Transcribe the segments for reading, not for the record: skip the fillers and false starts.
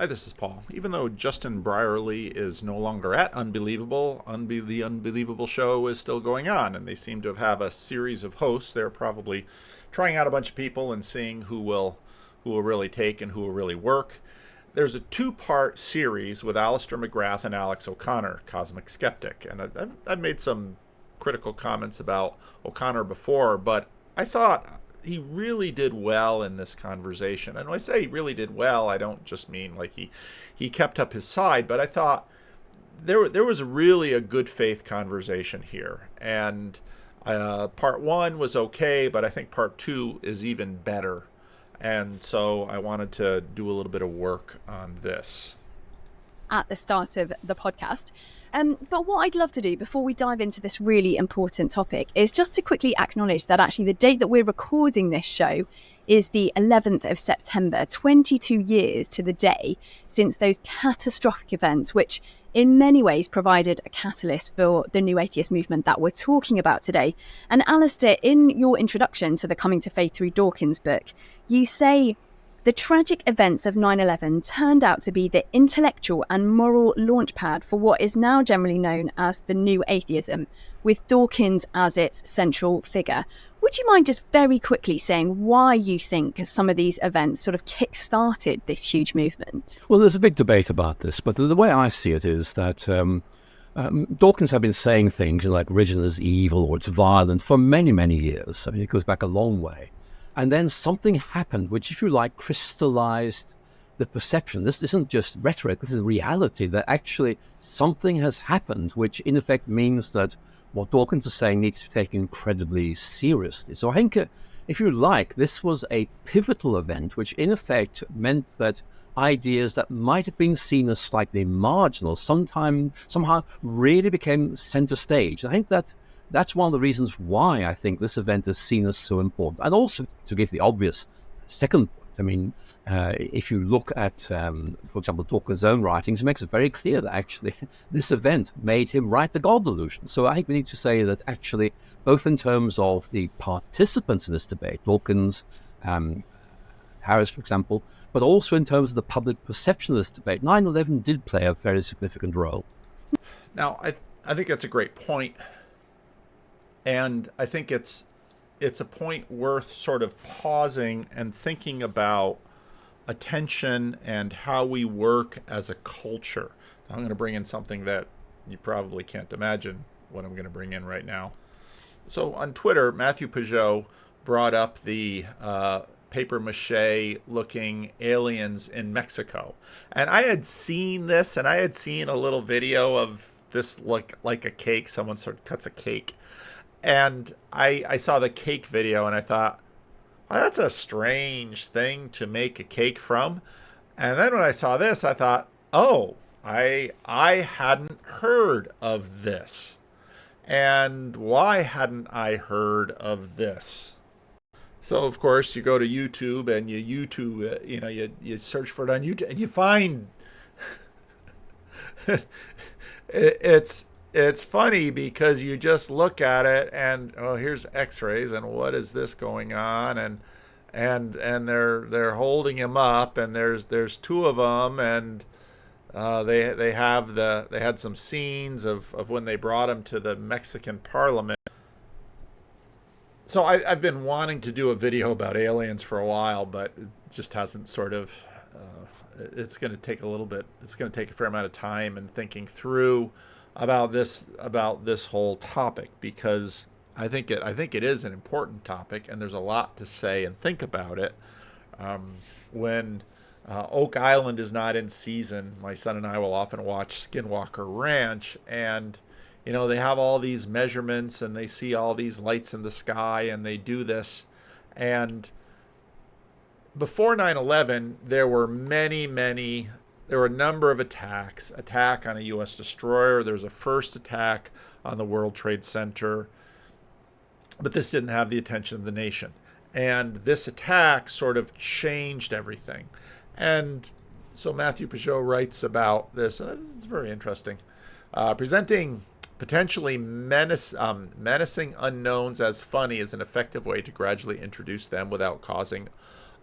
Hi, this is Paul. Even though Justin Brierley is no longer at Unbelievable, the Unbelievable show is still going on, and they seem to have a series of hosts. They're probably trying out a bunch of people and seeing who will really take and who will really work. There's a two-part series with Alistair McGrath and Alex O'Connor, Cosmic Skeptic, and I've made some critical comments about O'Connor before, but I thought he really did well in this conversation. And when I say he really did well, I don't just mean like he kept up his side, but I thought there was really a good faith conversation here. And part one was okay, but I think part two is even better. And so I wanted to do a little bit of work on this at the start of the podcast. But what I'd love to do before we dive into this really important topic is just to quickly acknowledge that actually the date that we're recording this show is the 11th of September, 22 years to the day since those catastrophic events, which in many ways provided a catalyst for the new atheist movement that we're talking about today. And Alistair, in your introduction to the Coming to Faith Through Dawkins book, you say, the tragic events of 9/11 turned out to be the intellectual and moral launchpad for what is now generally known as the new atheism, with Dawkins as its central figure. Would you mind just very quickly saying why you think some of these events sort of kick-started this huge movement? Well, there's a big debate about this, but the way I see it is that Dawkins have been saying things like religion is evil or it's violent for many, many years. I mean, it goes back a long way. And then something happened, which, if you like, crystallized the perception. This isn't just rhetoric, this is reality, that actually something has happened, which in effect means that what Dawkins is saying needs to be taken incredibly seriously. So I think, if you like, this was a pivotal event, which in effect meant that ideas that might have been seen as slightly marginal somehow really became center stage. I think that's one of the reasons why I think this event is seen as so important. And also, to give the obvious second point, I mean, if you look at, for example, Dawkins' own writings, it makes it very clear that actually this event made him write the God delusion. So I think we need to say that actually, both in terms of the participants in this debate, Dawkins, Harris, for example, but also in terms of the public perception of this debate, 9/11 did play a very significant role. Now, I think that's a great point. And I think it's a point worth sort of pausing and thinking about attention and how we work as a culture. Now, I'm going to bring in something that you probably can't imagine what I'm going to bring in right now. So on Twitter, Matthew Peugeot brought up the paper mache looking aliens in Mexico. And I had seen this, and I had seen a little video of this like a cake. Someone sort of cuts a cake. And I saw the cake video and I thought, well, that's a strange thing to make a cake from. And then when I saw this, I thought, oh, I hadn't heard of this. And why hadn't I heard of this? So, of course, you go to YouTube and you search for it on YouTube and you find It's funny because you just look at it and, oh, here's X-rays and what is this going on, and they're holding him up and there's two of them, and they had some scenes of when they brought him to the Mexican Parliament. So I've been wanting to do a video about aliens for a while, but it just hasn't sort of. It's going to take a little bit. It's going to take a fair amount of time and thinking through about this whole topic, because I think it is an important topic and there's a lot to say and think about it. When Oak Island is not in season, my son and I will often watch Skinwalker Ranch, and they have all these measurements and they see all these lights in the sky and they do this. And before 9/11, there were there were a number of attacks. Attack on a U.S. destroyer. There was a first attack on the World Trade Center. But this didn't have the attention of the nation. And this attack sort of changed everything. And so Matthew Peugeot writes about this, and it's very interesting. Presenting potentially menacing unknowns as funny is an effective way to gradually introduce them without causing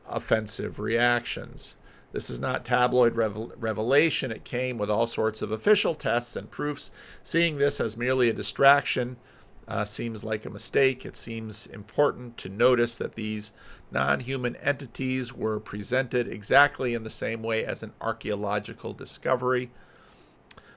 offensive reactions. This is not tabloid revelation. It came with all sorts of official tests and proofs. Seeing this as merely a distraction seems like a mistake. It seems important to notice that these non-human entities were presented exactly in the same way as an archaeological discovery.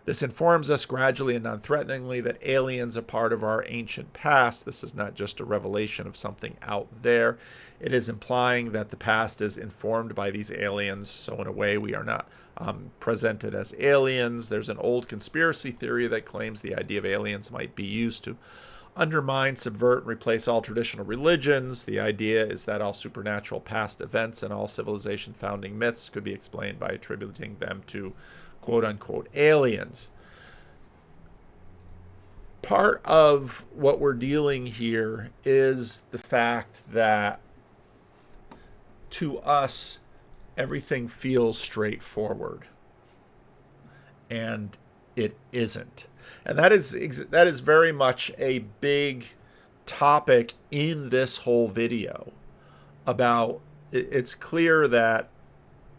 This informs us gradually and non-threateningly that aliens are part of our ancient past. This is not just a revelation of something out there. It is implying that the past is informed by these aliens. So in a way, we are not presented as aliens. There's an old conspiracy theory that claims the idea of aliens might be used to undermine, subvert, and replace all traditional religions. The idea is that all supernatural past events and all civilization founding myths could be explained by attributing them to quote-unquote aliens. Part of what we're dealing here is the fact that to us, everything feels straightforward. And it isn't. And that is very much a big topic in this whole video. It's clear that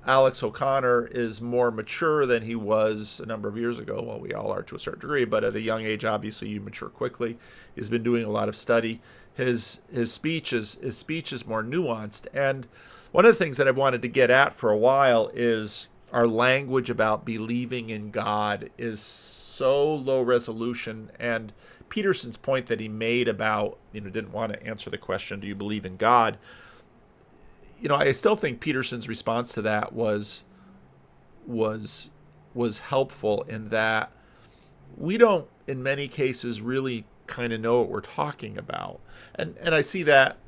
Alex O'Connor is more mature than he was a number of years ago. Well, we all are to a certain degree, but at a young age, obviously, you mature quickly. He's been doing a lot of study. His speech is more nuanced. And one of the things that I've wanted to get at for a while is our language about believing in God is so low resolution. And Peterson's point that he made about, didn't want to answer the question, do you believe in God? I still think Peterson's response to that was helpful in that we don't, in many cases, really kind of know what we're talking about. And I see that.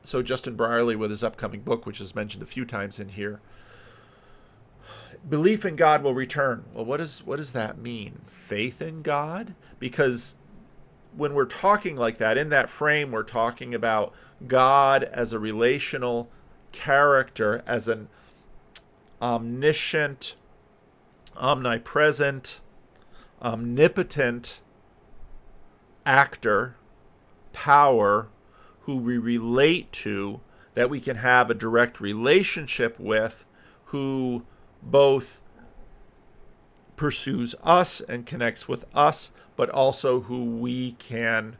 So Justin Brierley, with his upcoming book, which is mentioned a few times in here, belief in God will return. Well, what does that mean? Faith in God? Because when we're talking like that, in that frame, we're talking about God as a relational character, as an omniscient, omnipresent, omnipotent actor, power, who we relate to, that we can have a direct relationship with, who both pursues us and connects with us, but also who we can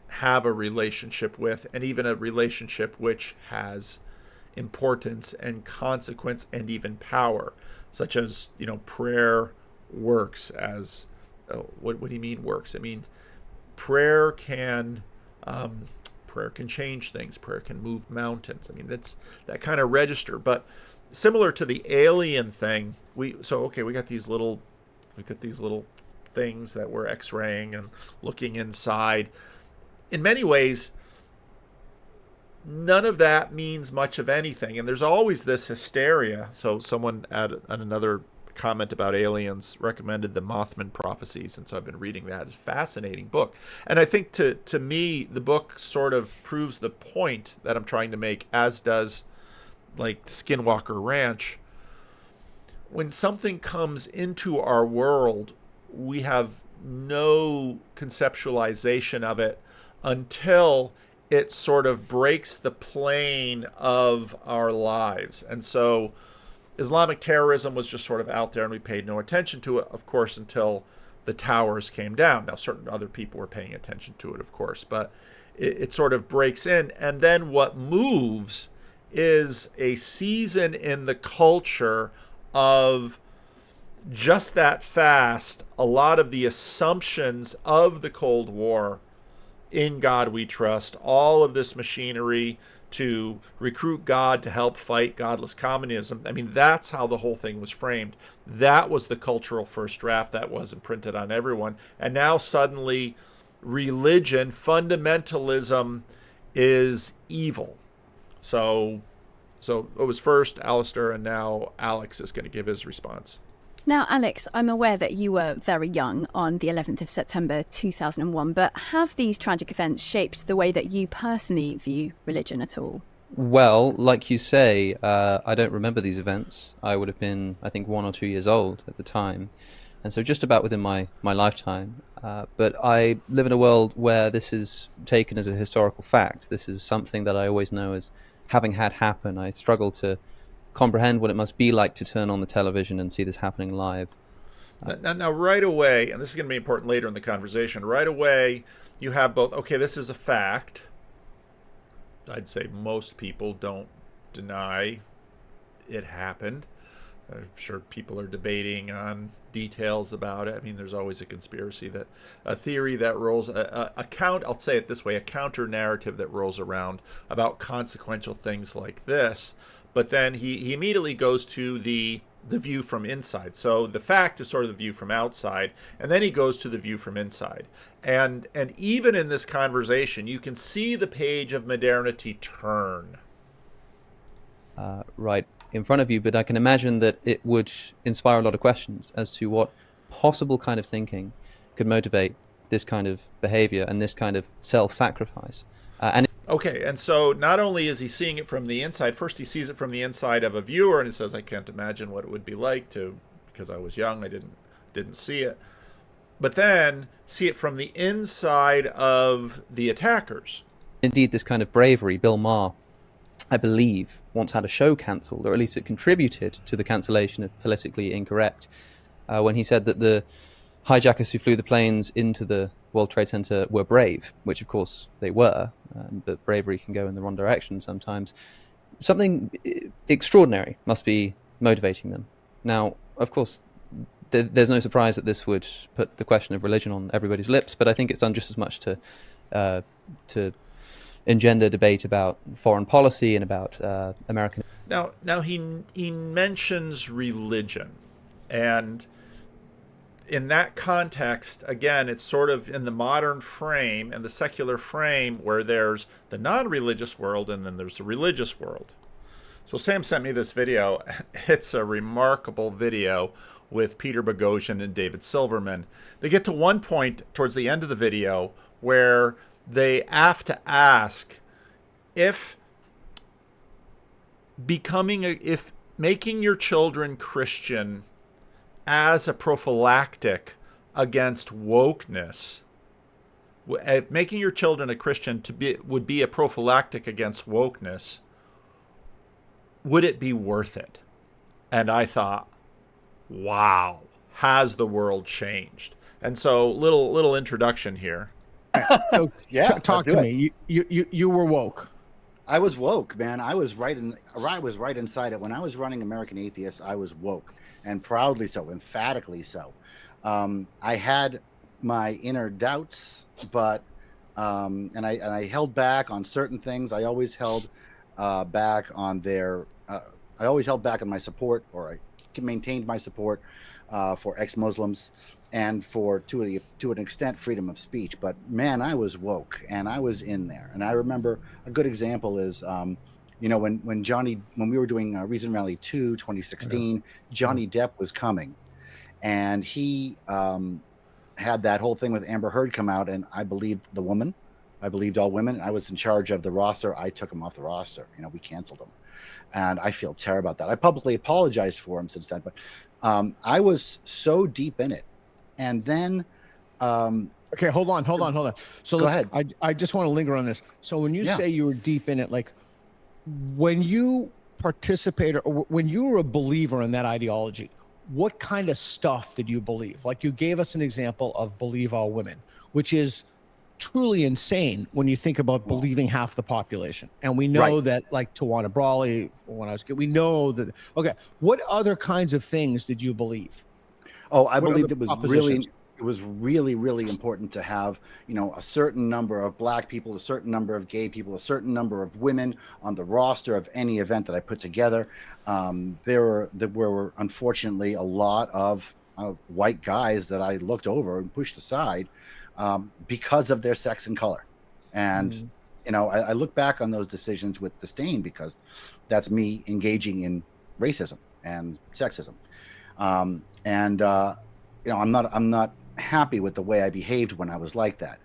have a relationship with, and even a relationship which has importance and consequence and even power, such as prayer works as what do you mean works? It means prayer can change things. Prayer can move mountains. That's that kind of register. But similar to the alien thing, we got these little things that we're X-raying and looking inside. In many ways, none of that means much of anything. And there's always this hysteria. So someone at another comment about aliens recommended the Mothman Prophecies, and so I've been reading that. It's a fascinating book. And I think to me, the book sort of proves the point that I'm trying to make, as does like Skinwalker Ranch. When something comes into our world, we have no conceptualization of it until it sort of breaks the plane of our lives. And so Islamic terrorism was just sort of out there and we paid no attention to it, of course, until the towers came down. Now, certain other people were paying attention to it, of course, but it sort of breaks in. And then what moves is a season in the culture of just that fast, a lot of the assumptions of the Cold War, in God we trust, all of this machinery to recruit God to help fight godless communism. That's how the whole thing was framed. That was the cultural first draft that was imprinted on everyone. And now suddenly religion, fundamentalism is evil. So it was first Alistair, and now Alex is going to give his response. Now, Alex, I'm aware that you were very young on the 11th of September 2001, but have these tragic events shaped the way that you personally view religion at all? Well, like you say, I don't remember these events. I would have been, I think, 1 or 2 years old at the time. And so just about within my lifetime. But I live in a world where this is taken as a historical fact. This is something that I always know as having had happen. I struggle to comprehend what it must be like to turn on the television and see this happening live. Now, right away, and this is going to be important later in the conversation, right away you have both, okay, this is a fact. I'd say most people don't deny it happened. I'm sure people are debating on details about it. I mean, there's always a conspiracy a theory that rolls, I'll say it this way, a counter narrative that rolls around about consequential things like this. But then he immediately goes to the view from inside. So the fact is sort of the view from outside, and then he goes to the view from inside. And even in this conversation, you can see the page of modernity turn. Right in front of you, but I can imagine that it would inspire a lot of questions as to what possible kind of thinking could motivate this kind of behavior and this kind of self-sacrifice. Okay, and so not only is he seeing it from the inside, first he sees it from the inside of a viewer, and he says, I can't imagine what it would be like because I was young, I didn't see it. But then see it from the inside of the attackers. Indeed, this kind of bravery, Bill Maher, I believe, once had a show cancelled, or at least it contributed to the cancellation of Politically Incorrect, when he said that the hijackers who flew the planes into the World Trade Center were brave, which of course they were, but bravery can go in the wrong direction sometimes. Something extraordinary must be motivating them. Now, of course, there's no surprise that this would put the question of religion on everybody's lips, but I think it's done just as much to engender debate about foreign policy and about American. Now he mentions religion, and in that context, again, it's sort of in the modern frame and the secular frame where there's the non-religious world and then there's the religious world. So Sam sent me this video. It's a remarkable video with Peter Boghossian and David Silverman. They get to one point towards the end of the video where they have to ask if making your children Christian as a prophylactic against wokeness, making your children a Christian would be a prophylactic against wokeness, would it be worth it? And I thought, wow, has the world changed? And so little introduction here. So, Yeah, talk to me. You were woke. I was woke, man. I was right inside it. When I was running American Atheists, I was woke, and proudly so, emphatically so. I had my inner doubts, but and I held back on certain things. I always held back on I always held back on my support, or I maintained my support for ex-Muslims and for to an extent freedom of speech. But man, I was woke and I was in there. And I remember a good example is when we were doing Reason Rally 2 2016, Johnny Depp was coming, and he had that whole thing with Amber Heard come out, and I believed the woman. I believed all women. I was in charge of the roster. I took him off the roster. We canceled him, and I feel terrible about that. I publicly apologized for him since then, but I was so deep in it. And then okay, hold on. So go ahead. I just want to linger on this. So when you say you were deep in it, like when you participated or when you were a believer in that ideology, what kind of stuff did you believe? Like you gave us an example of believe all women, which is truly insane when you think about believing half the population. And we know that, like Tawana Brawley, when I was kid, we know that. Okay, what other kinds of things did you believe? Oh, I believed it was really, really important to have, a certain number of black people, a certain number of gay people, a certain number of women on the roster of any event that I put together. There were unfortunately a lot of white guys that I looked over and pushed aside because of their sex and color. And, I look back on those decisions with disdain because that's me engaging in racism and sexism. I'm not happy with the way I behaved when I was like that.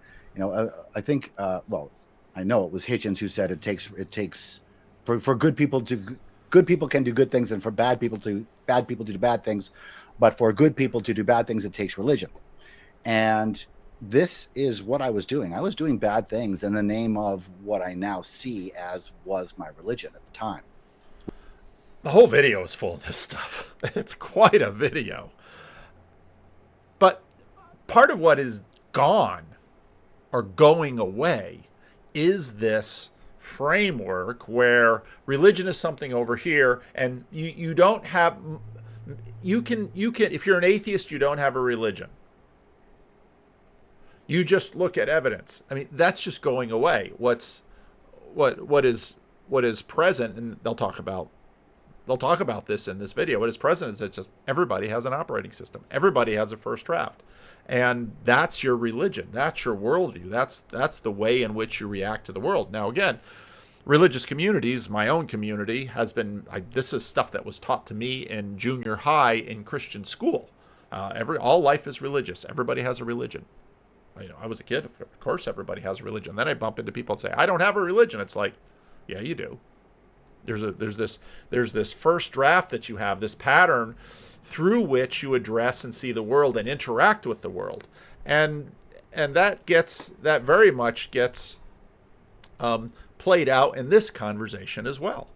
I think, I know it was Hitchens who said it takes for good people can do good things, and for bad people to do bad things, but for good people to do bad things, it takes religion. And this is what I was doing. I was doing bad things in the name of what I now see as was my religion at the time. The whole video is full of this stuff. It's quite a video. But part of what is gone or going away is this framework where religion is something over here, and you don't have, you can if you're an atheist, you don't have a religion. You just look at evidence. I mean, that's just going away. What is present, and they'll talk about this in this video. What is present is that just everybody has an operating system. Everybody has a first draft. And that's your religion. That's your worldview. That's the way in which you react to the world. Now, again, religious communities, my own community, has been, this is stuff that was taught to me in junior high in Christian school. All life is religious. Everybody has a religion. I was a kid. Of course, everybody has a religion. Then I bump into people and say, I don't have a religion. It's like, yeah, you do. There's this first draft that you have, this pattern through which you address and see the world and interact with the world, and that very much gets played out in this conversation as well.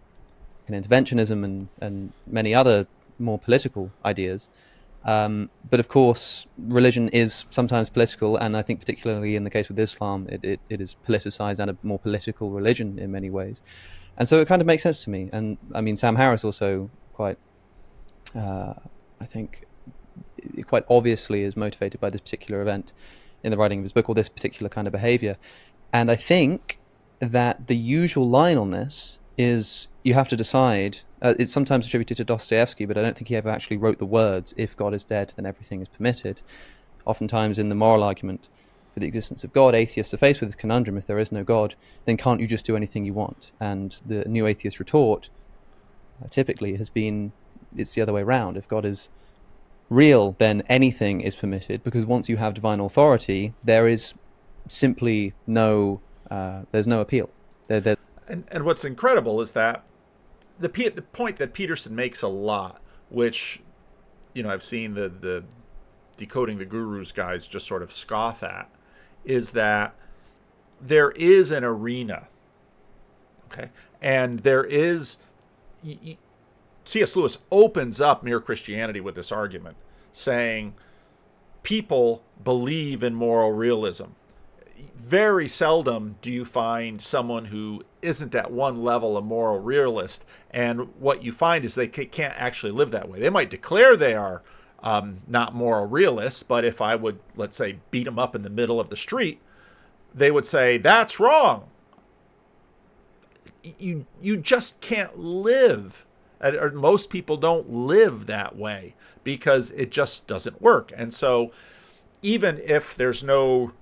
And interventionism and many other more political ideas. But of course, religion is sometimes political, and I think particularly in the case with Islam, it is politicized and a more political religion in many ways. And so it kind of makes sense to me. And I mean, Sam Harris also quite, I think, quite obviously is motivated by this particular event in the writing of his book, or this particular kind of behavior. And I think that the usual line on this is you have to decide, it's sometimes attributed to Dostoevsky, but I don't think he ever actually wrote the words, if God is dead, then everything is permitted. Oftentimes in the moral argument for the existence of God, atheists are faced with this conundrum: if there is no God, then can't you just do anything you want? And the new atheist retort typically has been, it's the other way around. If God is real, then anything is permitted, because once you have divine authority, there is simply no, there's no appeal. And what's incredible is that the point that Peterson makes a lot, which, I've seen the Decoding the Gurus guys just sort of scoff at, is that there is an arena, okay? And there is, C.S. Lewis opens up Mere Christianity with this argument, saying people believe in moral realism. Very seldom do you find someone who isn't at one level a moral realist, and what you find is they can't actually live that way. They might declare they are not moral realists, but if I would, let's say, beat them up in the middle of the street, they would say, that's wrong. You just can't live, or most people don't live that way, because it just doesn't work. And so even if there's no,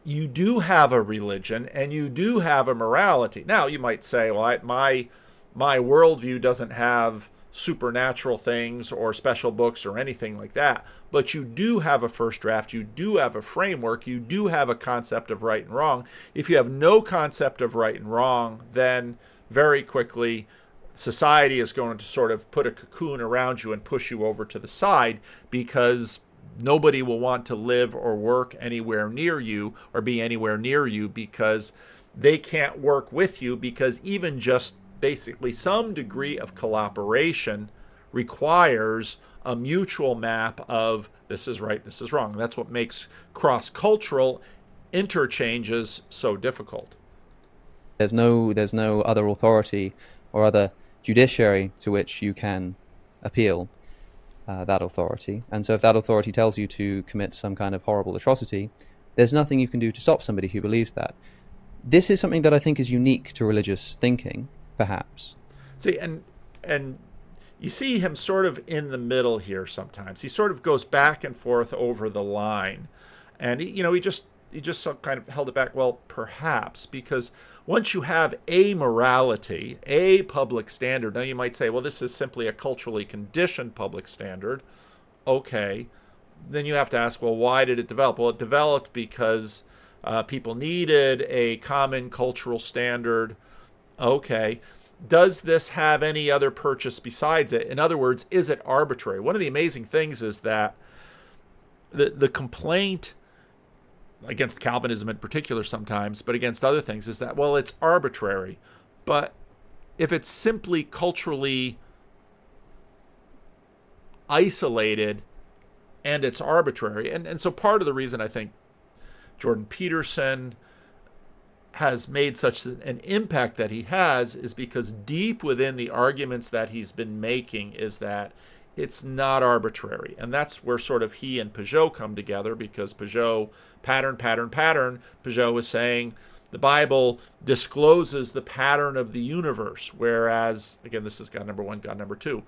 you do have a religion and you do have a morality. Now you might say, well, my worldview doesn't have supernatural things or special books or anything like that, but you do have a first draft, you do have a framework, you do have a concept of right and wrong. If you have no concept of right and wrong, then very quickly society is going to sort of put a cocoon around you and push you over to the side, because nobody will want to live or work anywhere near you or be anywhere near you, because they can't work with you, because even just basically some degree of collaboration requires a mutual map of this is right, this is wrong. That's what makes cross-cultural interchanges so difficult. There's no other authority or other judiciary to which you can appeal that authority. And so if that authority tells you to commit some kind of horrible atrocity, there's nothing you can do to stop somebody who believes that. This is something that I think is unique to religious thinking, perhaps. See, and you see him sort of in the middle here sometimes. He sort of goes back and forth over the line. And, he just kind of held it back. Well, perhaps, because once you have a morality, a public standard, now you might say, well, this is simply a culturally conditioned public standard. Okay. Then you have to ask, well, why did it develop? Well, it developed because people needed a common cultural standard. Okay. Does this have any other purchase besides it? In other words, is it arbitrary? One of the amazing things is that the complaint against Calvinism in particular sometimes, but against other things, is that, well, it's arbitrary. But if it's simply culturally isolated and it's arbitrary. And so part of the reason I think Jordan Peterson has made such an impact that he has is because deep within the arguments that he's been making is that it's not arbitrary. And that's where sort of he and Peugeot come together, because Peugeot, pattern. Peugeot is saying the Bible discloses the pattern of the universe, whereas, again, this is God number one, God number two.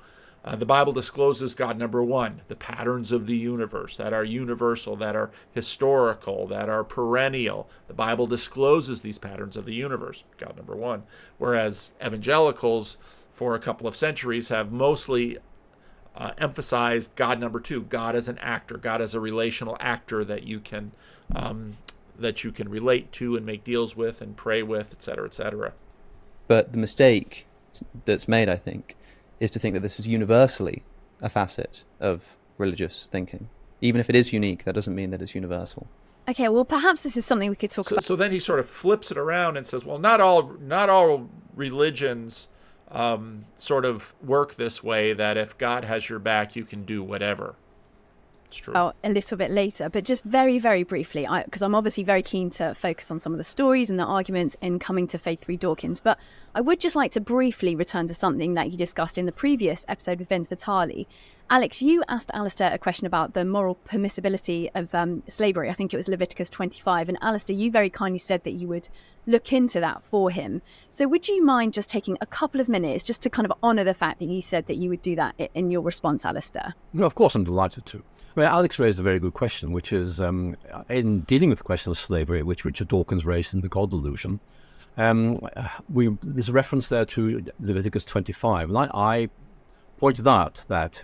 The Bible discloses God number one, the patterns of the universe that are universal, that are historical, that are perennial. The Bible discloses these patterns of the universe, God number one. Whereas evangelicals, for a couple of centuries, have mostly emphasized God number two, God as an actor, God as a relational actor that you can relate to and make deals with and pray with, et cetera, et cetera. But the mistake that's made, I think, is to think that this is universally a facet of religious thinking. Even if it is unique, that doesn't mean that it's universal. Okay, well, perhaps this is something we could talk about. So then he sort of flips it around and says, well, not all religions sort of work this way, that if God has your back, you can do whatever. It's true. Oh, a little bit later, but just very, very briefly, because I'm obviously very keen to focus on some of the stories and the arguments in Coming to Faith through Dawkins, but I would just like to briefly return to something that you discussed in the previous episode with Vince Vitale. Alex, you asked Alistair a question about the moral permissibility of slavery. I think it was Leviticus 25. And Alistair, you very kindly said that you would look into that for him. So would you mind just taking a couple of minutes just to kind of honour the fact that you said that you would do that in your response, Alistair? No, of course, I'm delighted to. Well, Alex raised a very good question, which is in dealing with the question of slavery, which Richard Dawkins raised in The God Delusion, there's a reference there to Leviticus 25. And I pointed out that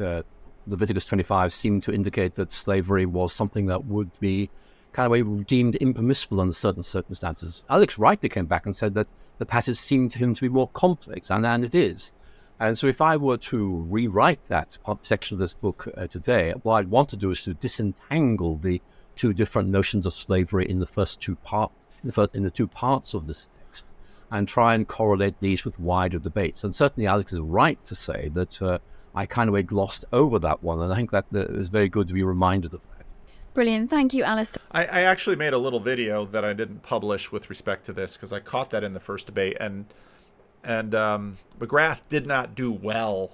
Leviticus 25 seemed to indicate that slavery was something that would be kind of deemed impermissible under certain circumstances. Alex rightly came back and said that the passage seemed to him to be more complex, and it is. And so if I were to rewrite that section of this book today, what I'd want to do is to disentangle the two different notions of slavery in the first two parts, in the two parts of this text, and try and correlate these with wider debates. And certainly Alex is right to say that I kind of glossed over that one, and I think that is very good to be reminded of that. Brilliant. Thank you, Alistair. I actually made a little video that I didn't publish with respect to this, because I caught that in the first debate, and McGrath did not do well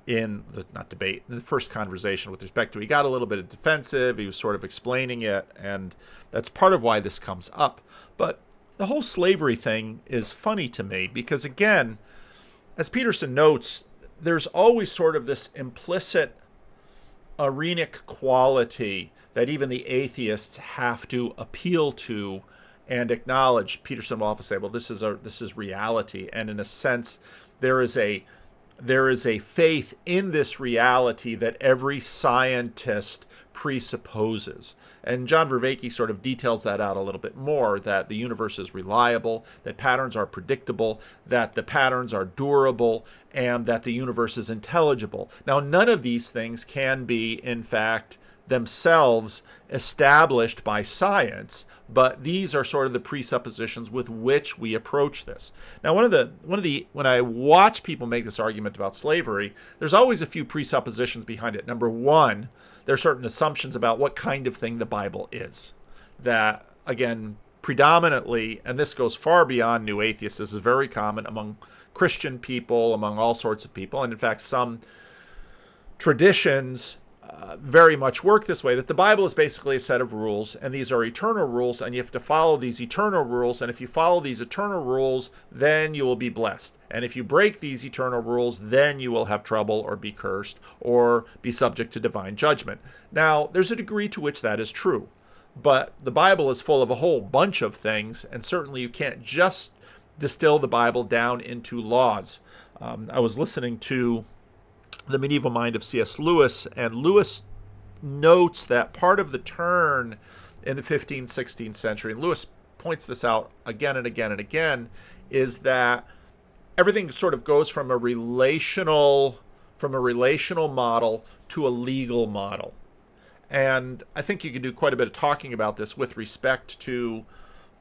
in the first conversation with respect to it. He got a little bit defensive. He was sort of explaining it, and that's part of why this comes up. But the whole slavery thing is funny to me because, again, as Peterson notes, there's always sort of this implicit Arenic quality that even the atheists have to appeal to and acknowledge. Peterson will often say, well, this is reality. And in a sense, there is a faith in this reality that every scientist presupposes. And John Vervaeke sort of details that out a little bit more, that the universe is reliable, that patterns are predictable, that the patterns are durable, and that the universe is intelligible. Now, none of these things can be, in fact, themselves established by science, but these are sort of the presuppositions with which we approach this. Now, when I watch people make this argument about slavery, there's always a few presuppositions behind it. Number one, there are certain assumptions about what kind of thing the Bible is. That, again, predominantly, and this goes far beyond New Atheists, this is very common among Christian people, among all sorts of people, and in fact, some traditions very much work this way, that the Bible is basically a set of rules, and these are eternal rules, and you have to follow these eternal rules, and if you follow these eternal rules, then you will be blessed. And if you break these eternal rules, then you will have trouble or be cursed or be subject to divine judgment. Now, there's a degree to which that is true, but the Bible is full of a whole bunch of things, and certainly you can't just distill the Bible down into laws. I was listening to The Medieval Mind of C.S. Lewis, and Lewis notes that part of the turn in the 15th, 16th century, and Lewis points this out again and again and again, is that everything sort of goes from a relational model to a legal model. And I think you can do quite a bit of talking about this with respect to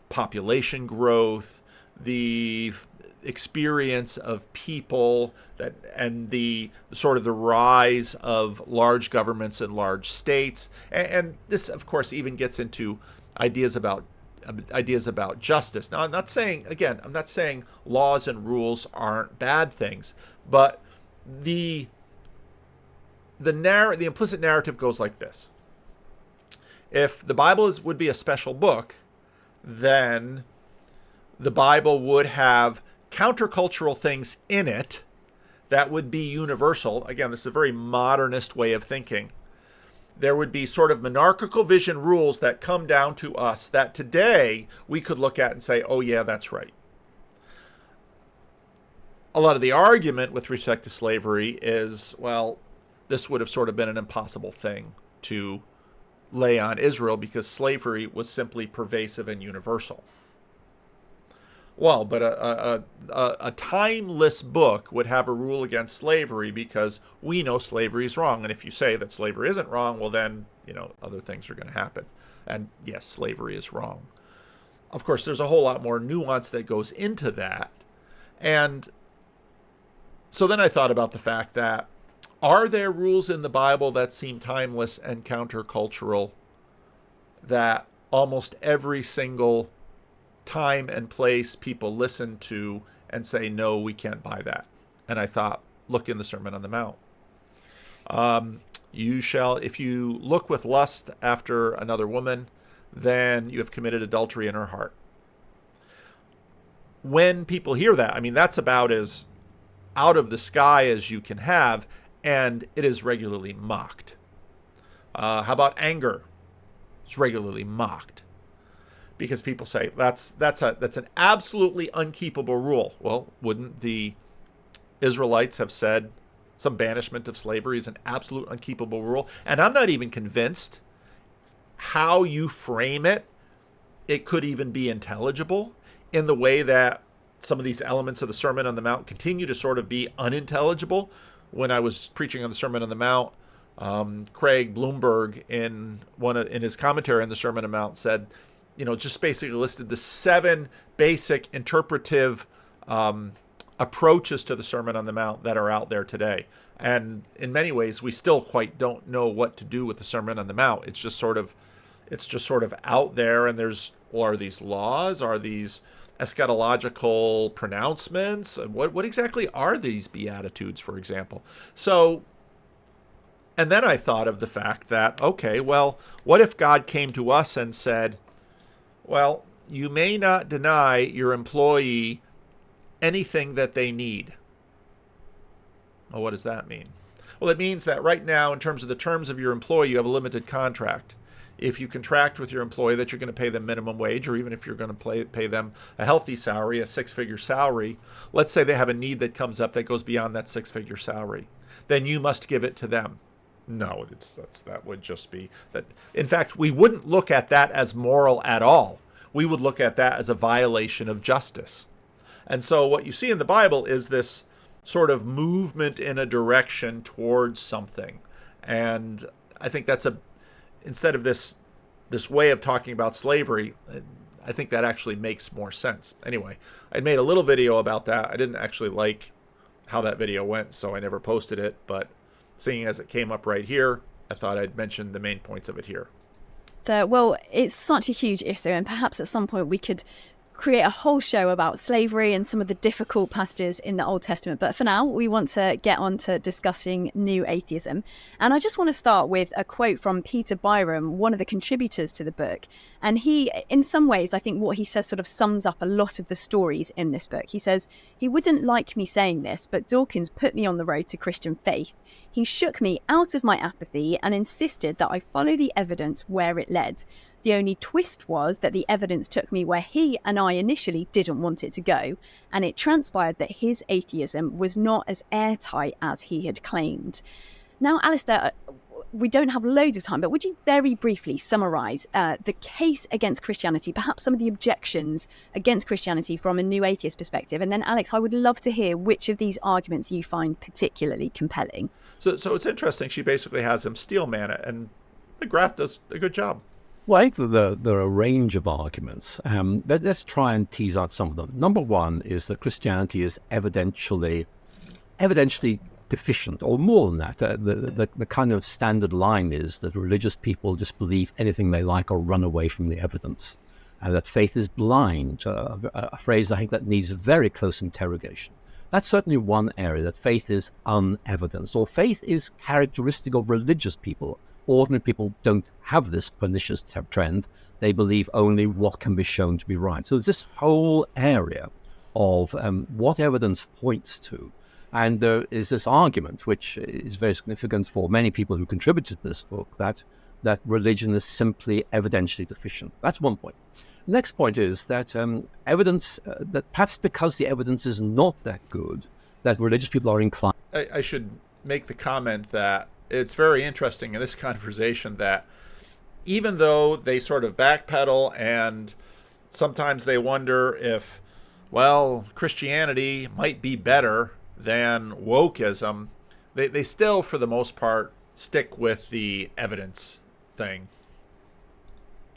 population growth, the experience of people that and the sort of the rise of large governments and large states, and this of course even gets into ideas about justice. Now I'm not saying laws and rules aren't bad things, but the implicit narrative goes like this: if the Bible would be a special book, then the Bible would have countercultural things in it that would be universal. Again, this is a very modernist way of thinking. There would be sort of monarchical vision rules that come down to us that today we could look at and say, oh yeah, that's right. A lot of the argument with respect to slavery is, well, this would have sort of been an impossible thing to lay on Israel because slavery was simply pervasive and universal. Well, but a timeless book would have a rule against slavery because we know slavery is wrong. And if you say that slavery isn't wrong, well then, other things are going to happen. And yes, slavery is wrong. Of course, there's a whole lot more nuance that goes into that. And so then I thought about the fact that, are there rules in the Bible that seem timeless and countercultural that almost every single time and place people listen to and say, no, we can't buy that? And I thought, look in the Sermon on the Mount. If you look with lust after another woman, then you have committed adultery in her heart. When people hear that, I mean, that's about as out of the sky as you can have, and it is regularly mocked. How about anger? It's regularly mocked. Because people say that's an absolutely unkeepable rule. Well, wouldn't the Israelites have said some banishment of slavery is an absolute unkeepable rule? And I'm not even convinced how you frame it, it could even be intelligible in the way that some of these elements of the Sermon on the Mount continue to sort of be unintelligible. When I was preaching on the Sermon on the Mount, Craig Bloomberg in his commentary on the Sermon on the Mount said, just basically listed the 7 basic interpretive approaches to the Sermon on the Mount that are out there today. And in many ways, we still quite don't know what to do with the Sermon on the Mount. It's just sort of out there. And are these laws? Are these eschatological pronouncements? What exactly are these Beatitudes, for example? So, and then I thought of the fact that, okay, well, what if God came to us and said, well, you may not deny your employee anything that they need. Well, what does that mean? Well, it means that right now, in terms of the terms of your employee, you have a limited contract. If you contract with your employee that you're going to pay them minimum wage, or even if you're going to pay them a healthy salary, a 6-figure salary, let's say they have a need that comes up that goes beyond that 6-figure salary, then you must give it to them. No, that would just be that. In fact, we wouldn't look at that as moral at all. We would look at that as a violation of justice. And so what you see in the Bible is this sort of movement in a direction towards something. And I think instead of this way of talking about slavery, I think that actually makes more sense. Anyway, I made a little video about that. I didn't actually like how that video went, so I never posted it, but seeing as it came up right here, I thought I'd mention the main points of it here. Well, it's such a huge issue, and perhaps at some point we could create a whole show about slavery and some of the difficult passages in the Old Testament. But for now, we want to get on to discussing new atheism. And I just want to start with a quote from Peter Byram, one of the contributors to the book. And he, in some ways, I think what he says sort of sums up a lot of the stories in this book. He says, "He wouldn't like me saying this, but Dawkins put me on the road to Christian faith. He shook me out of my apathy and insisted that I follow the evidence where it led. The only twist was that the evidence took me where he and I initially didn't want it to go, and it transpired that his atheism was not as airtight as he had claimed." Now, Alistair, we don't have loads of time, but would you very briefly summarise the case against Christianity, perhaps some of the objections against Christianity from a new atheist perspective? And then, Alex, I would love to hear which of these arguments you find particularly compelling. So it's interesting. She basically has him steel man it, and McGrath does a good job. Well, I think that there are a range of arguments. Let's try and tease out some of them. Number one is that Christianity is evidentially deficient, or more than that. The kind of standard line is that religious people just believe anything they like or run away from the evidence, and that faith is blind, a phrase I think that needs very close interrogation. That's certainly one area, that faith is unevidenced, or faith is characteristic of religious people. Ordinary people don't have this pernicious trend. They believe only what can be shown to be right. So there's this whole area of what evidence points to. And there is this argument, which is very significant for many people who contributed to this book, that religion is simply evidentially deficient. That's one point. The next point is that evidence, that perhaps because the evidence is not that good, that religious people are inclined. I should make the comment that it's very interesting in this conversation that even though they sort of backpedal and sometimes they wonder if, well, Christianity might be better than wokeism, they still, for the most part, stick with the evidence thing.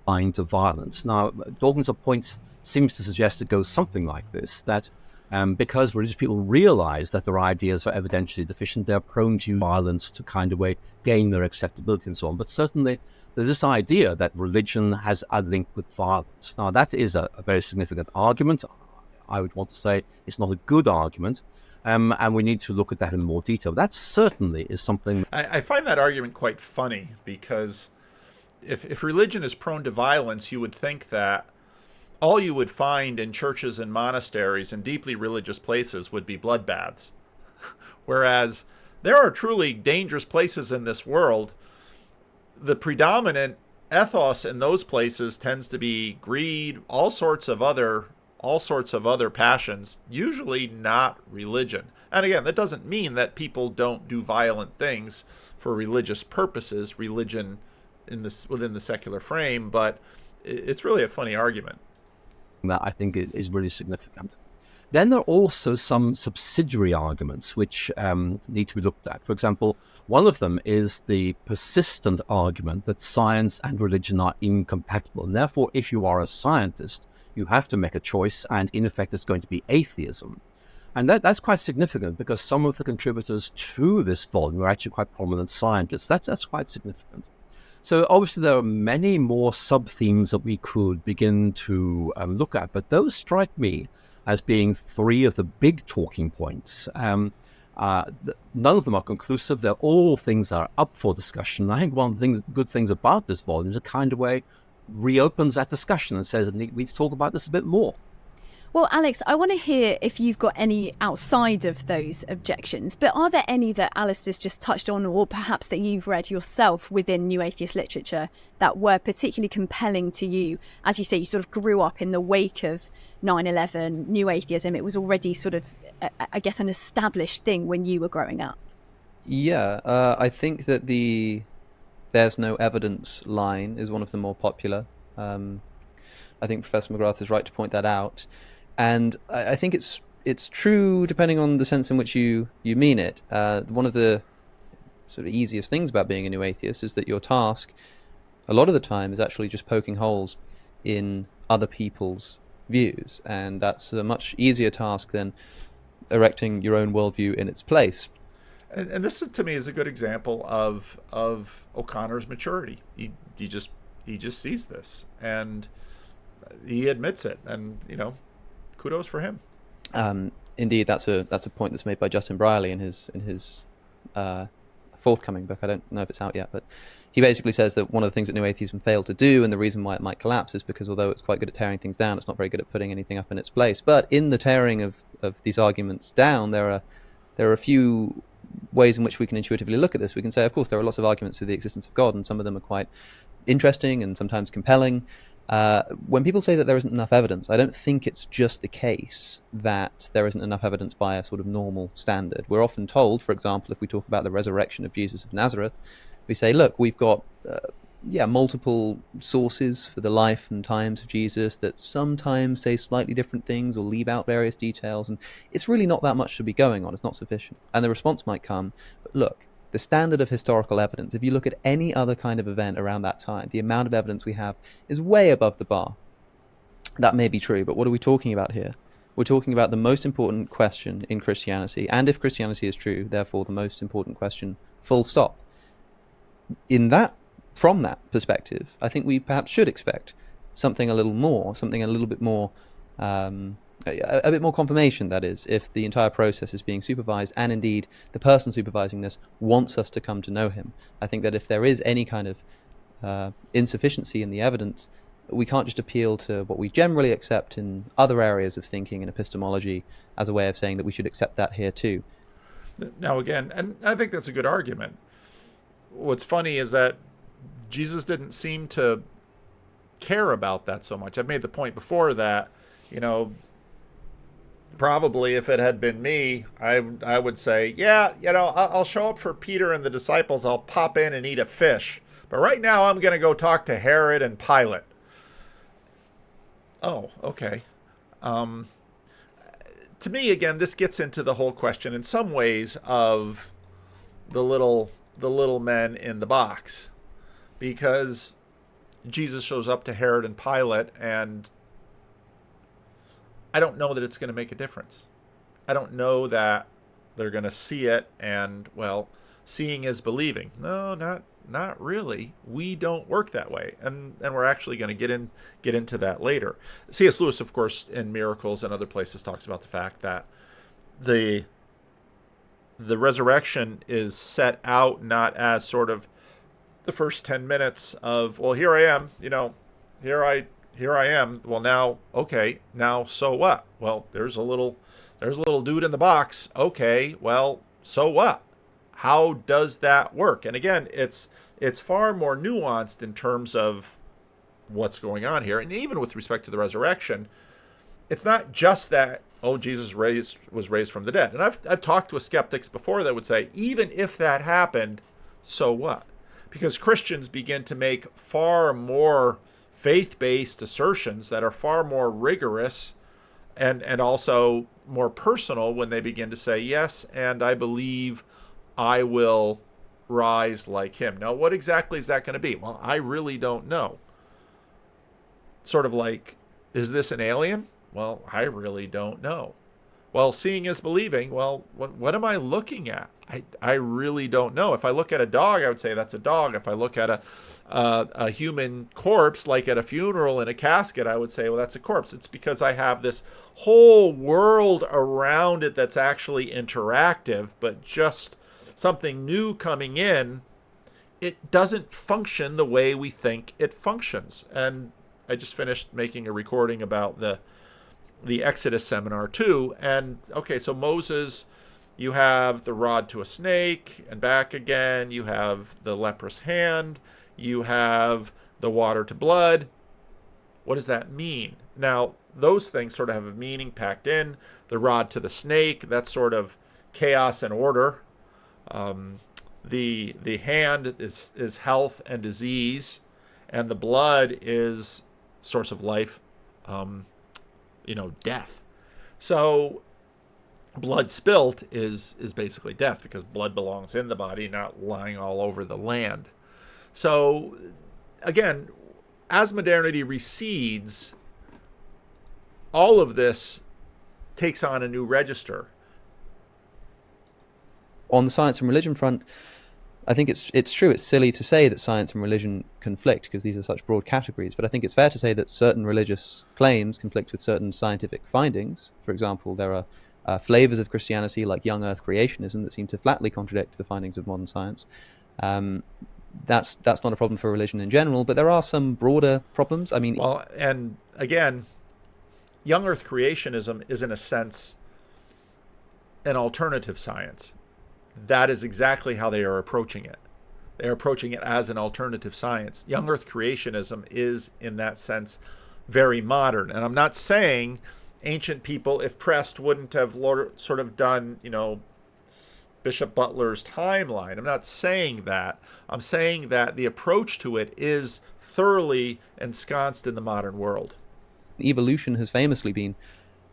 To violence. Now, Dawkins' point seems to suggest it goes something like this, that because religious people realize that their ideas are evidentially deficient, they're prone to violence to kind of gain their acceptability and so on. But certainly there's this idea that religion has a link with violence. Now, that is a very significant argument. I would want to say it's not a good argument, and we need to look at that in more detail. That certainly is something. I find that argument quite funny, because if religion is prone to violence, you would think that all you would find in churches and monasteries and deeply religious places would be bloodbaths. Whereas there are truly dangerous places in this world. The predominant ethos in those places tends to be greed, all sorts of other passions, usually not religion. And again, that doesn't mean that people don't do violent things for religious purposes, religion within the secular frame, but it's really a funny argument. That I think is really significant. Then there are also some subsidiary arguments which need to be looked at. For example, one of them is the persistent argument that science and religion are incompatible. And therefore, if you are a scientist, you have to make a choice, and in effect, it's going to be atheism. And that's quite significant, because some of the contributors to this volume are actually quite prominent scientists. That's quite significant. So obviously there are many more sub-themes that we could begin to look at, but those strike me as being three of the big talking points. None of them are conclusive. They're all things that are up for discussion. I think one of the good things about this volume is a kind of way reopens that discussion and says, we need to talk about this a bit more. Well, Alex, I want to hear if you've got any outside of those objections, but are there any that Alistair's just touched on, or perhaps that you've read yourself within New Atheist literature that were particularly compelling to you? As you say, you sort of grew up in the wake of 9/11, New Atheism. It was already sort of, I guess, an established thing when you were growing up. Yeah, I think that the "there's no evidence" line is one of the more popular. I think Professor McGrath is right to point that out. And I think it's true depending on the sense in which you mean it. One of the sort of easiest things about being a new atheist is that your task, a lot of the time, is actually just poking holes in other people's views. And that's a much easier task than erecting your own worldview in its place. And this, to me, is a good example of O'Connor's maturity. He just sees this, and he admits it, and kudos for him. Indeed, that's a point that's made by Justin Brierley in his forthcoming book. I don't know if it's out yet, but he basically says that one of the things that New Atheism failed to do, and the reason why it might collapse, is because although it's quite good at tearing things down, it's not very good at putting anything up in its place. But in the tearing of these arguments down, there are a few ways in which we can intuitively look at this. We can say, of course, there are lots of arguments for the existence of God, and some of them are quite interesting and sometimes compelling. When people say that there isn't enough evidence, I don't think it's just the case that there isn't enough evidence by a sort of normal standard. We're often told, for example, if we talk about the resurrection of Jesus of Nazareth, we say, look, we've got multiple sources for the life and times of Jesus that sometimes say slightly different things or leave out various details, and it's really not that much to be going on. It's not sufficient. And the response might come, but look, the standard of historical evidence, if you look at any other kind of event around that time, the amount of evidence we have is way above the bar. That may be true, but what are we talking about here? We're talking about the most important question in Christianity, and if Christianity is true, therefore the most important question, full stop. From that perspective, I think we perhaps should expect something a little more, something a little bit more, a bit more confirmation, that is, if the entire process is being supervised, and indeed the person supervising this wants us to come to know him. I think that if there is any kind of insufficiency in the evidence, we can't just appeal to what we generally accept in other areas of thinking and epistemology as a way of saying that we should accept that here too. Now again, and I think that's a good argument. What's funny is that Jesus didn't seem to care about that so much. I've made the point before that, probably if it had been me, I would say, yeah, I'll show up for Peter and the disciples. I'll pop in and eat a fish. But right now I'm going to go talk to Herod and Pilate. Oh, okay. To me, again, this gets into the whole question in some ways of the little men in the box, because Jesus shows up to Herod and Pilate, and I don't know that it's going to make a difference. I don't know that they're going to see it, and, well, seeing is believing. No, not really. We don't work that way, and we're actually going to get into that later. C.S. Lewis, of course, in Miracles and other places, talks about the fact that the resurrection is set out not as sort of the first 10 minutes of, well, here I am, here I am. Well, now, okay, now so what? Well, there's a little dude in the box. Okay, well, so what? How does that work? And again, it's far more nuanced in terms of what's going on here. And even with respect to the resurrection, it's not just that, oh, Jesus was raised from the dead. And I've talked with skeptics before that would say, even if that happened, so what? Because Christians begin to make far more faith-based assertions that are far more rigorous and also more personal when they begin to say, yes, and I believe I will rise like him. Now, what exactly is that going to be? Well, I really don't know. Sort of like, is this an alien? Well, I really don't know. Well, seeing is believing. Well, what am I looking at? I really don't know. If I look at a dog, I would say that's a dog. If I look at a human corpse, like at a funeral in a casket, I would say, well, that's a corpse. It's because I have this whole world around it that's actually interactive, but just something new coming in, it doesn't function the way we think it functions. And I just finished making a recording about the Exodus seminar too. And okay, so Moses, you have the rod to a snake and back again. You have the leprous hand. You have the water to blood. What does that mean? Now, those things sort of have a meaning packed in. The rod to the snake, that's sort of chaos and order. The hand is health and disease, and the blood is source of life, death. So blood spilt is basically death, because blood belongs in the body, not lying all over the land. So again, as modernity recedes, all of this takes on a new register. On the science and religion front, I think it's true. It's silly to say that science and religion conflict, because these are such broad categories. But I think it's fair to say that certain religious claims conflict with certain scientific findings. For example, there are flavors of Christianity, like young Earth creationism, that seem to flatly contradict the findings of modern science. That's not a problem for religion in general, but there are some broader problems. I mean, well, and again, young Earth creationism is in a sense an alternative science. That is exactly how they are approaching it. They're approaching it as an alternative science. Young Earth creationism is, in that sense, very modern. And I'm not saying ancient people, if pressed, wouldn't have sort of done, Bishop Butler's timeline. I'm not saying that. I'm saying that the approach to it is thoroughly ensconced in the modern world. Evolution has famously been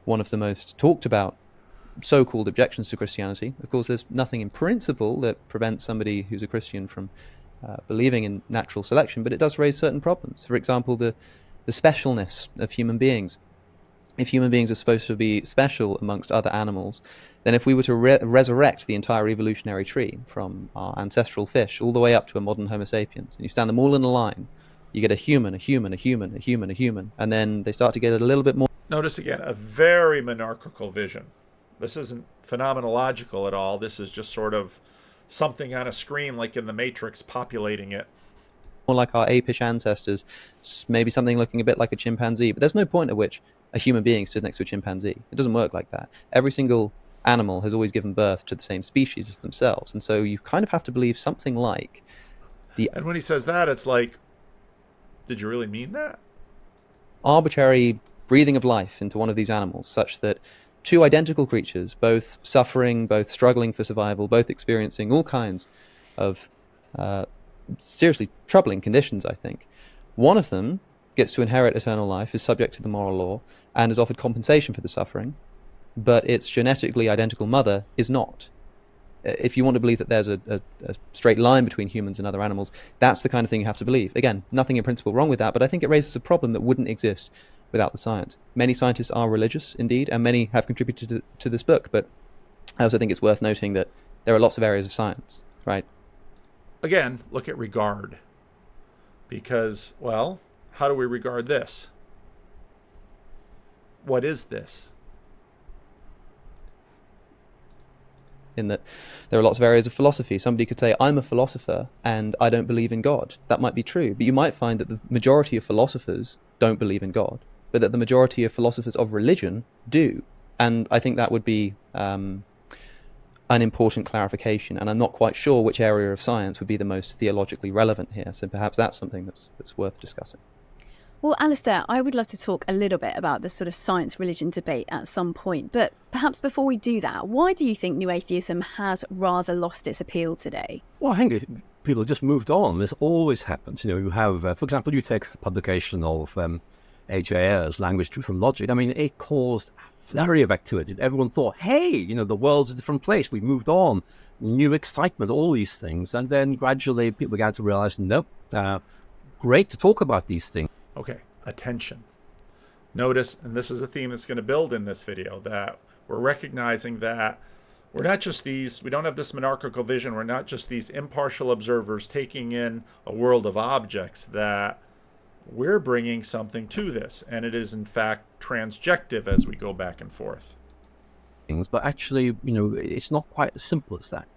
one of the most talked about so-called objections to Christianity. Of course, there's nothing in principle that prevents somebody who's a Christian from believing in natural selection, but it does raise certain problems. For example, the specialness of human beings. If human beings are supposed to be special amongst other animals, then if we were to resurrect the entire evolutionary tree from our ancestral fish all the way up to a modern Homo sapiens, and you stand them all in a line, you get a human, a human, a human, a human, a human, and then they start to get a little bit more. Notice again, a very monarchical vision. This isn't phenomenological at all. This is just sort of something on a screen like in the Matrix populating it. More like our apish ancestors, maybe something looking a bit like a chimpanzee, but there's no point at which a human being stood next to a chimpanzee. It doesn't work like that. Every single animal has always given birth to the same species as themselves, and so you kind of have to believe something like the... And when he says that, it's like, did you really mean that? Arbitrary breathing of life into one of these animals, such that two identical creatures, both suffering, both struggling for survival, both experiencing all kinds of seriously troubling conditions, I think. One of them gets to inherit eternal life, is subject to the moral law, and is offered compensation for the suffering, but its genetically identical mother is not. If you want to believe that there's a straight line between humans and other animals, that's the kind of thing you have to believe. Again, nothing in principle wrong with that, but I think it raises a problem that wouldn't exist without the science. Many scientists are religious, indeed, and many have contributed to this book, but I also think it's worth noting that there are lots of areas of science, right? Again, look at regard. Because, well, how do we regard this? What is this? In that there are lots of areas of philosophy. Somebody could say, I'm a philosopher and I don't believe in God. That might be true, but you might find that the majority of philosophers don't believe in God, but that the majority of philosophers of religion do. And I think that would be an important clarification, and I'm not quite sure which area of science would be the most theologically relevant here, so perhaps that's something that's worth discussing. Well, Alistair, I would love to talk a little bit about the sort of science-religion debate at some point, but perhaps before we do that, why do you think New Atheism has rather lost its appeal today? Well, I think people have just moved on. This always happens. You have, for example, you take the publication of H.A. Ayer's Language, Truth and Logic. I mean, it caused a flurry of activity. Everyone thought, hey, the world's a different place. We've moved on. New excitement, all these things. And then gradually people began to realize, nope, great to talk about these things. Okay, attention. Notice, and this is a theme that's going to build in this video, that we're recognizing that we're not just we don't have this monarchical vision, we're not just these impartial observers taking in a world of objects, that we're bringing something to this, and it is in fact transjective as we go back and forth. But actually, it's not quite as simple as that.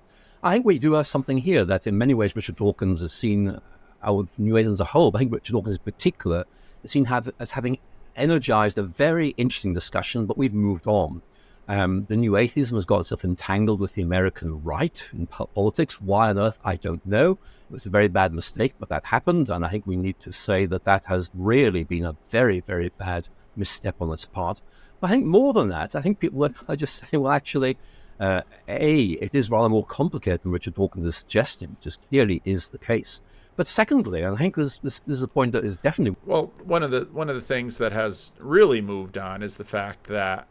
I think we do have something here that in many ways Richard Dawkins has seen with New Atheism as a whole, but I think Richard Dawkins in particular is seen as having energized a very interesting discussion, but we've moved on. The New Atheism has got itself entangled with the American right in politics. Why on earth, I don't know. It was a very bad mistake, but that happened, and I think we need to say that has really been a very, very bad misstep on its part. But I think more than that, I think people are just saying, well, actually, it is rather more complicated than Richard Dawkins is suggesting, which just clearly is the case. But secondly, I think there's a point that is definitely... Well, one of the things that has really moved on is the fact that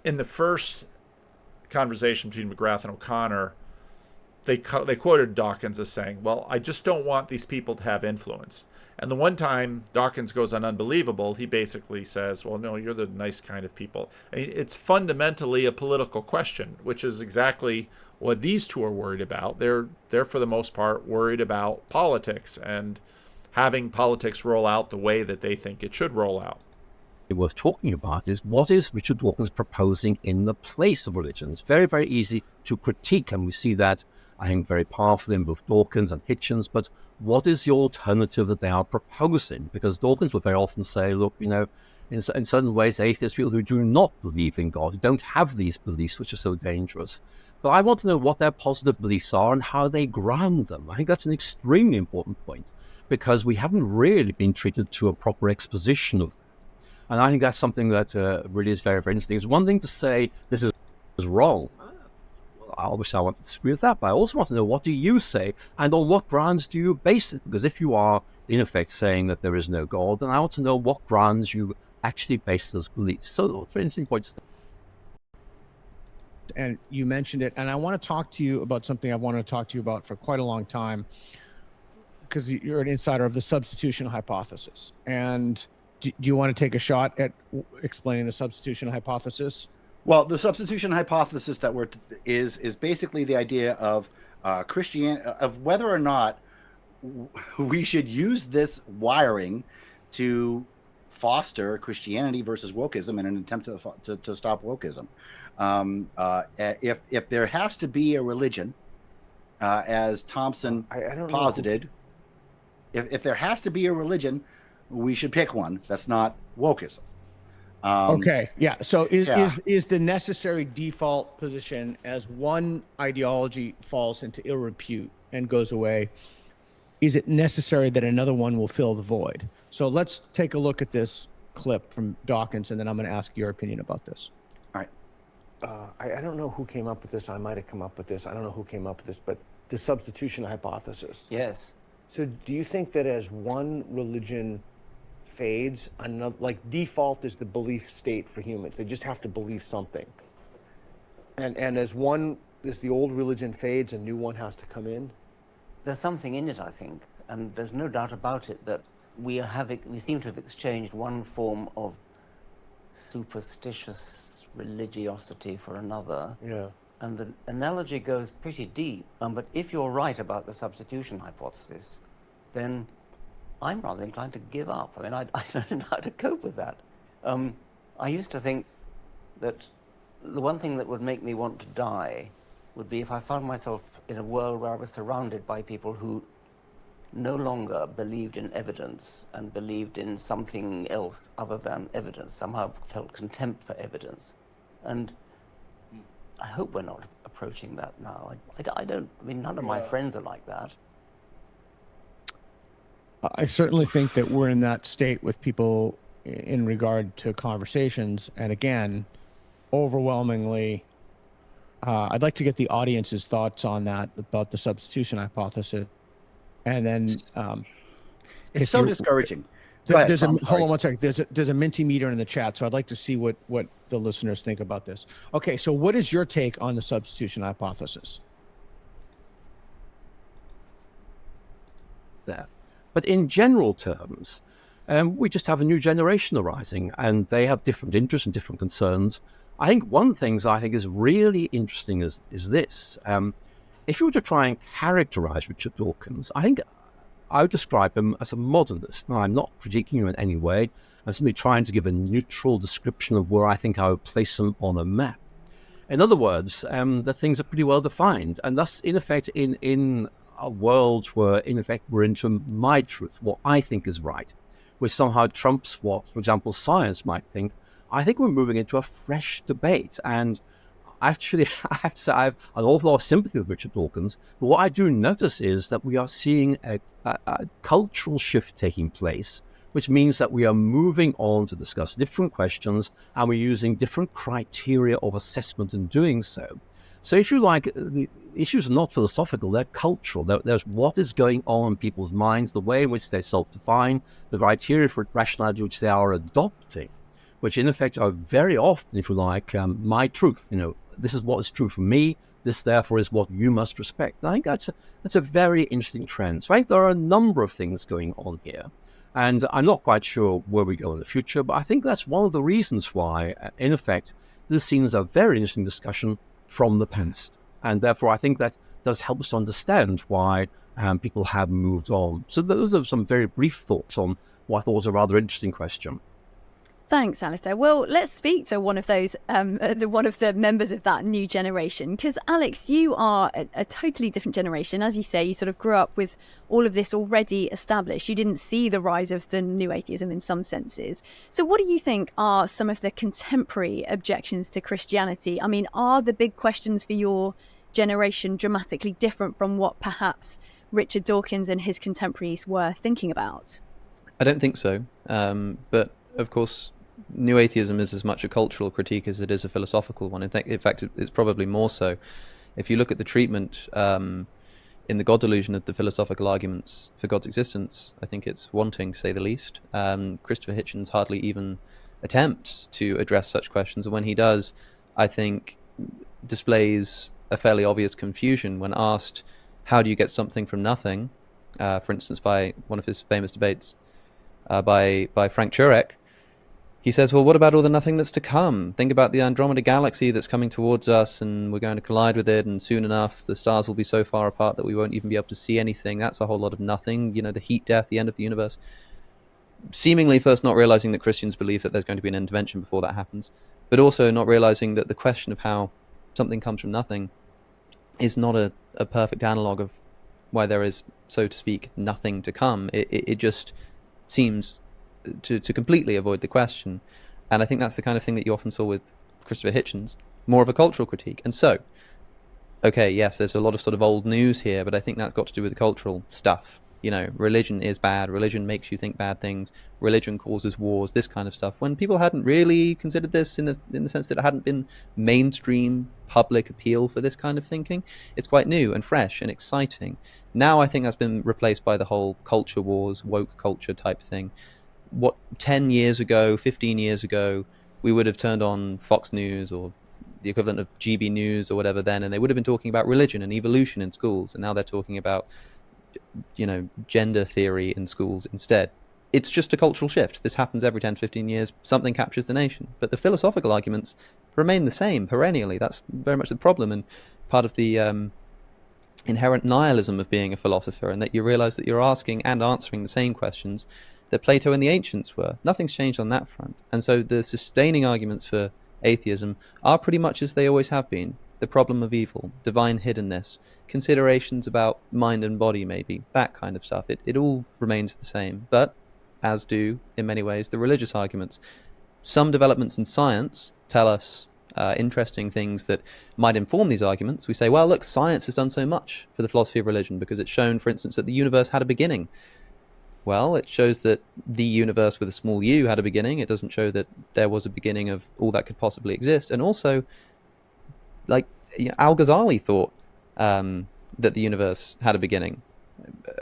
in the first conversation between McGrath and O'Connor, they quoted Dawkins as saying, well, I just don't want these people to have influence. And the one time Dawkins goes on Unbelievable, he basically says, well, no, you're the nice kind of people. I mean, it's fundamentally a political question, which is exactly what these two are worried about. They're for the most part worried about politics and having politics roll out the way that they think it should roll out. Worth talking about is what is Richard Dawkins proposing in the place of religion. It's very, very easy to critique, and we see that, I think, very powerfully in both Dawkins and Hitchens. But what is the alternative that they are proposing? Because Dawkins would very often say, look, in certain ways, atheists, people who do not believe in God, who don't have these beliefs, which are so dangerous. But I want to know what their positive beliefs are and how they ground them. I think that's an extremely important point, because we haven't really been treated to a proper exposition of that. And I think that's something that really is very, very interesting. It's one thing to say this is wrong. Obviously, I want to disagree with that, but I also want to know, what do you say, and on what grounds do you base it? Because if you are, in effect, saying that there is no God, then I want to know what grounds you actually base those beliefs. So, for instance, points. and you mentioned it, and I want to talk to you about something I've wanted to talk to you about for quite a long time, because you're an insider of the substitution hypothesis. And do you want to take a shot at explaining the substitution hypothesis? Well, the substitution hypothesis that is basically the idea of of whether or not we should use this wiring to foster Christianity versus wokeism in an attempt to stop wokeism. If there has to be a religion, as Thompson posited, if there has to be a religion, we should pick one that's not wokeism. Okay. Yeah. So is the necessary default position, as one ideology falls into ill repute and goes away, is it necessary that another one will fill the void? So let's take a look at this clip from Dawkins, and then I'm going to ask your opinion about this. All right. I don't know who came up with this. I might have come up with this. I don't know who came up with this, but the substitution hypothesis. Yes. So do you think that as one religion fades, another, like default is the belief state for humans, they just have to believe something, and as the old religion fades, a new one has to come in? There's something in it, I think, and there's no doubt about it that we seem to have exchanged one form of superstitious religiosity for another. Yeah. And the analogy goes pretty deep. But if you're right about the substitution hypothesis, then I'm rather inclined to give up. I mean, I don't know how to cope with that. I used to think that the one thing that would make me want to die would be if I found myself in a world where I was surrounded by people who no longer believed in evidence and believed in something else other than evidence, somehow felt contempt for evidence. And I hope we're not approaching that now. I mean, none of my friends are like that. I certainly think that we're in that state with people in regard to conversations. And again, overwhelmingly, I'd like to get the audience's thoughts on that, about the substitution hypothesis. And then it's so discouraging. Hold on one second. There's a Mentimeter in the chat, so I'd like to see what the listeners think about this. Okay, so what is your take on the substitution hypothesis? There. But in general terms, we just have a new generation arising, and they have different interests and different concerns. I think one of the things I think is really interesting is this. If you were to try and characterize Richard Dawkins, I think I would describe him as a modernist. Now, I'm not critiquing him in any way. I'm simply trying to give a neutral description of where I think I would place him on a map. In other words, the things are pretty well defined, and thus, in effect, in a world where, in effect, we're into my truth, what I think is right, which somehow trumps what, for example, science might think, I think we're moving into a fresh debate. And actually, I have to say, I have an awful lot of sympathy with Richard Dawkins, but what I do notice is that we are seeing a cultural shift taking place, which means that we are moving on to discuss different questions, and we're using different criteria of assessment in doing so. So if you like, the issues are not philosophical, they're cultural. There's what is going on in people's minds, the way in which they self-define, the criteria for rationality which they are adopting, which in effect are very often, if you like, my truth. You know, this is what is true for me, this therefore is what you must respect. And I think that's a very interesting trend. So I think there are a number of things going on here. And I'm not quite sure where we go in the future, but I think that's one of the reasons why, in effect, this seems a very interesting discussion from the past. And therefore, I think that does help us to understand why people have moved on. So those are some very brief thoughts on what I thought was a rather interesting question. Thanks, Alistair. Well, let's speak to one of those, one of the members of that new generation. Because, Alex, you are a totally different generation. As you say, you sort of grew up with all of this already established. You didn't see the rise of the new atheism in some senses. So what do you think are some of the contemporary objections to Christianity? I mean, are the big questions for your generation dramatically different from what perhaps Richard Dawkins and his contemporaries were thinking about? I don't think so. But, of course, New Atheism is as much a cultural critique as it is a philosophical one. In fact, it's probably more so. If you look at the treatment in the God delusion of the philosophical arguments for God's existence, I think it's wanting, to say the least. Christopher Hitchens hardly even attempts to address such questions, and when he does, I think displays a fairly obvious confusion when asked, how do you get something from nothing? For instance, by one of his famous debates by Frank Turek, he says, well, what about all the nothing that's to come? Think about the Andromeda galaxy that's coming towards us, and we're going to collide with it, and soon enough the stars will be so far apart that we won't even be able to see anything. That's a whole lot of nothing. The heat death, the end of the universe. Seemingly first not realizing that Christians believe that there's going to be an intervention before that happens, but also not realizing that the question of how something comes from nothing is not a perfect analog of why there is, so to speak, nothing to come. It just seems to completely avoid the question. And I think that's the kind of thing that you often saw with Christopher Hitchens, more of a cultural critique. And so, okay, yes, there's a lot of sort of old news here, but I think that's got to do with the cultural stuff. Religion is bad, religion makes you think bad things, religion causes wars, this kind of stuff, when people hadn't really considered this in the sense that it hadn't been mainstream public appeal for this kind of thinking. It's quite new and fresh and exciting. Now I think that's been replaced by the whole culture wars, woke culture type thing. 10 years ago, 15 years ago, we would have turned on Fox News or the equivalent of GB News or whatever then, and they would have been talking about religion and evolution in schools, and now they're talking about gender theory in schools instead. It's just a cultural shift. This happens every 10, 15 years. Something captures the nation. But the philosophical arguments remain the same perennially. That's very much the problem, and part of the inherent nihilism of being a philosopher, and that you realize that you're asking and answering the same questions that Plato and the ancients were. Nothing's changed on that front. And so the sustaining arguments for atheism are pretty much as they always have been. The problem of evil, divine hiddenness, considerations about mind and body maybe, that kind of stuff. It all remains the same, but as do, in many ways, the religious arguments. Some developments in science tell us interesting things that might inform these arguments. We say, well, look, science has done so much for the philosophy of religion because it's shown, for instance, that the universe had a beginning. Well, it shows that the universe with a small u had a beginning. It doesn't show that there was a beginning of all that could possibly exist. And also, Al-Ghazali thought that the universe had a beginning.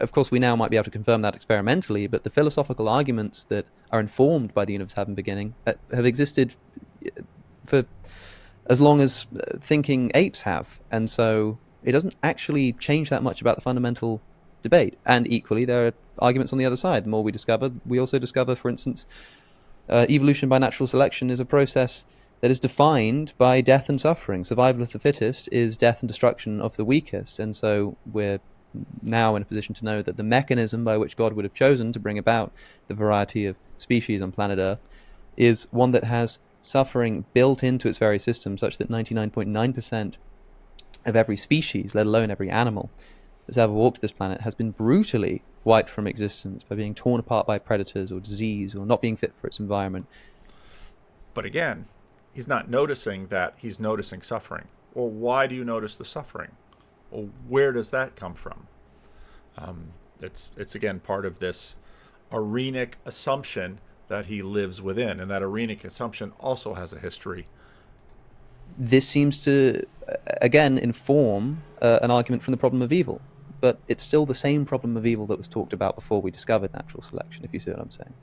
Of course, we now might be able to confirm that experimentally, but the philosophical arguments that are informed by the universe having a beginning have existed for as long as thinking apes have. And so it doesn't actually change that much about the fundamental debate. And equally, there are arguments on the other side. The more we discover, we also discover, for instance, evolution by natural selection is a process that is defined by death and suffering. Survival of the fittest is death and destruction of the weakest. And so we're now in a position to know that the mechanism by which God would have chosen to bring about the variety of species on planet Earth is one that has suffering built into its very system, such that 99.9% of every species, let alone every animal that's ever walked this planet, has been brutally wiped from existence by being torn apart by predators or disease or not being fit for its environment. But again, he's not noticing that he's noticing suffering. Well, why do you notice the suffering? Well, where does that come from? It's again part of this arenic assumption that he lives within, and that arenic assumption also has a history. This seems to, again, inform an argument from the problem of evil, but it's still the same problem of evil that was talked about before we discovered natural selection, if you see what I'm saying.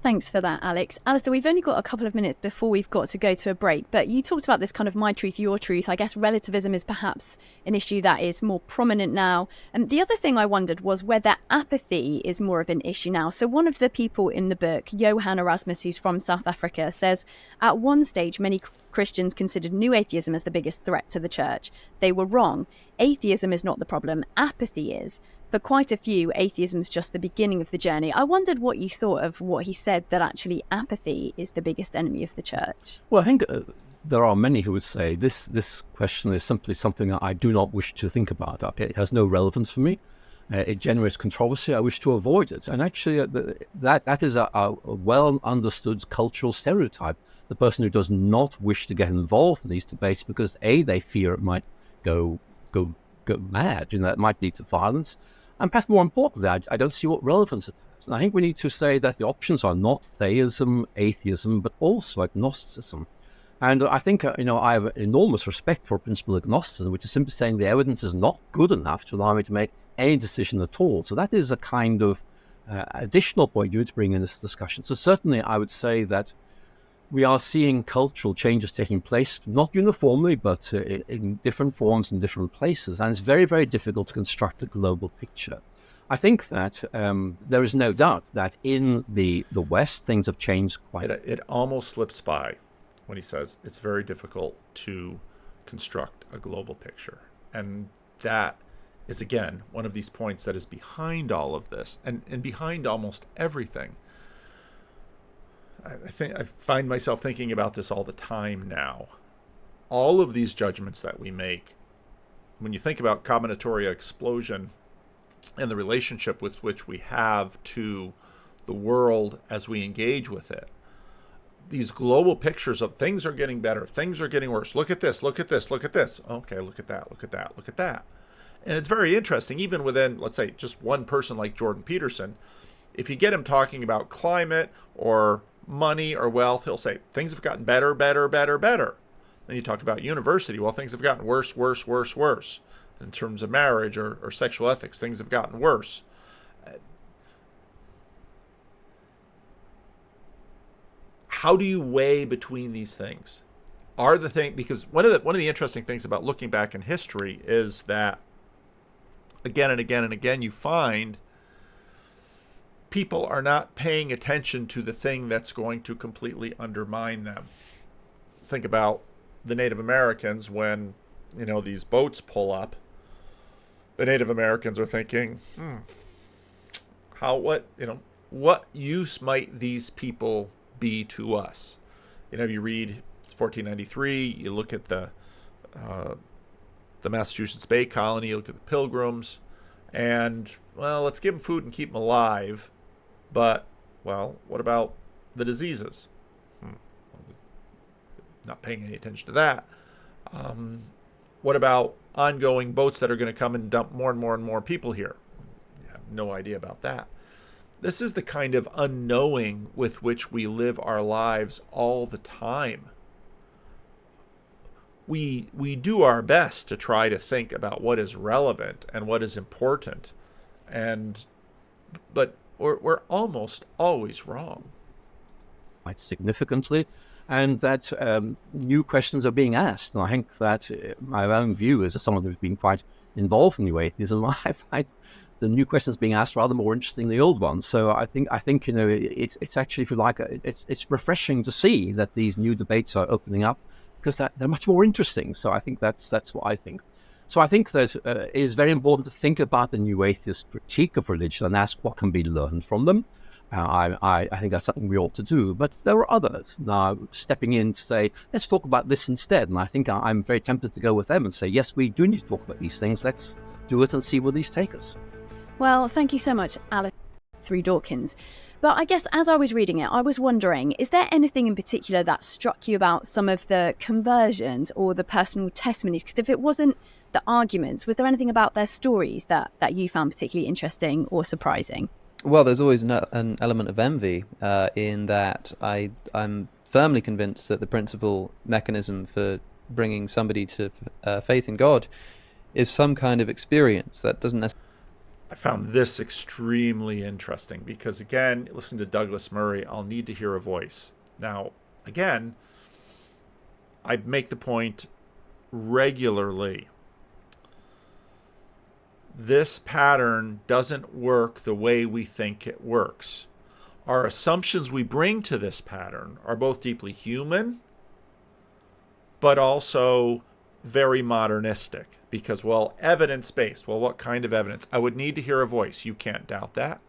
Thanks for that, Alex. Alistair, we've only got a couple of minutes before we've got to go to a break, but you talked about this kind of my truth, your truth. I guess relativism is perhaps an issue that is more prominent now. And the other thing I wondered was whether apathy is more of an issue now. So one of the people in the book, Johan Erasmus, who's from South Africa, says at one stage many Christians considered new atheism as the biggest threat to the church. They were wrong. Atheism is not the problem, apathy is. For quite a few, atheism is just the beginning of the journey. I wondered what you thought of what he said, that actually apathy is the biggest enemy of the church. Well, I think there are many who would say this question is simply something that I do not wish to think about. It has no relevance for me. It generates controversy. I wish to avoid it. And actually, that is a well understood cultural stereotype. The person who does not wish to get involved in these debates because A, they fear it might go mad, it might lead to violence. And perhaps more importantly, I don't see what relevance it has. And I think we need to say that the options are not theism, atheism, but also agnosticism. And I think, I have enormous respect for principle agnosticism, which is simply saying the evidence is not good enough to allow me to make any decision at all. So that is a kind of additional point you need to bring in this discussion. So certainly I would say that we are seeing cultural changes taking place, not uniformly, but in different forms in different places. And it's very, very difficult to construct a global picture. I think that there is no doubt that in the West, things have changed quite. It almost slips by when he says it's very difficult to construct a global picture. And that is, again, one of these points that is behind all of this and behind almost everything. I find myself thinking about this all the time now. All of these judgments that we make, when you think about combinatoria explosion and the relationship with which we have to the world as we engage with it, these global pictures of things are getting better, things are getting worse. Look at this, look at this, look at this. Okay, look at that, look at that, look at that. And it's very interesting, even within, let's say, just one person like Jordan Peterson, if you get him talking about climate or money or wealth, he'll say, things have gotten better, better, better, better. Then you talk about university, well, things have gotten worse, worse, worse, worse. In terms of marriage or sexual ethics, things have gotten worse. How do you weigh between these things? Because one of the interesting things about looking back in history is that again and again and again you find people are not paying attention to the thing that's going to completely undermine them. Think about the Native Americans when, these boats pull up. The Native Americans are thinking, what use might these people be to us? You read 1493, you look at the Massachusetts Bay Colony, you look at the Pilgrims, and, well, let's give them food and keep them alive. But, well, what about the diseases? Not paying any attention to that. What about ongoing boats that are going to come and dump more and more and more people here? I have no idea about that. This is the kind of unknowing with which we live our lives all the time. We do our best to try to think about what is relevant and what is important, but we're almost always wrong. Quite significantly, and that new questions are being asked. And I think that my own view is, as someone who's been quite involved in new atheism, I find the new questions being asked rather more interesting than the old ones. So I think it's actually, if you like, it's refreshing to see that these new debates are opening up, because they're much more interesting. So I think that's what I think. So I think that it is very important to think about the new atheist critique of religion and ask what can be learned from them. I think that's something we ought to do. But there are others now stepping in to say, let's talk about this instead. And I think I'm very tempted to go with them and say, yes, we do need to talk about these things. Let's do it and see where these take us. Well, thank you so much, Alice through Dawkins. But I guess as I was reading it, I was wondering, is there anything in particular that struck you about some of the conversions or the personal testimonies? Because if it wasn't the arguments, was there anything about their stories that you found particularly interesting or surprising? Well, there's always an element of envy in that I'm firmly convinced that the principal mechanism for bringing somebody to faith in God is some kind of experience that doesn't necessarily... I found this extremely interesting because, again, listen to Douglas Murray, I'll need to hear a voice. Now, again, I make the point regularly. This pattern doesn't work the way we think it works. Our assumptions we bring to this pattern are both deeply human, but also very modernistic. Because, well, evidence-based. Well, what kind of evidence? I would need to hear a voice. You can't doubt that.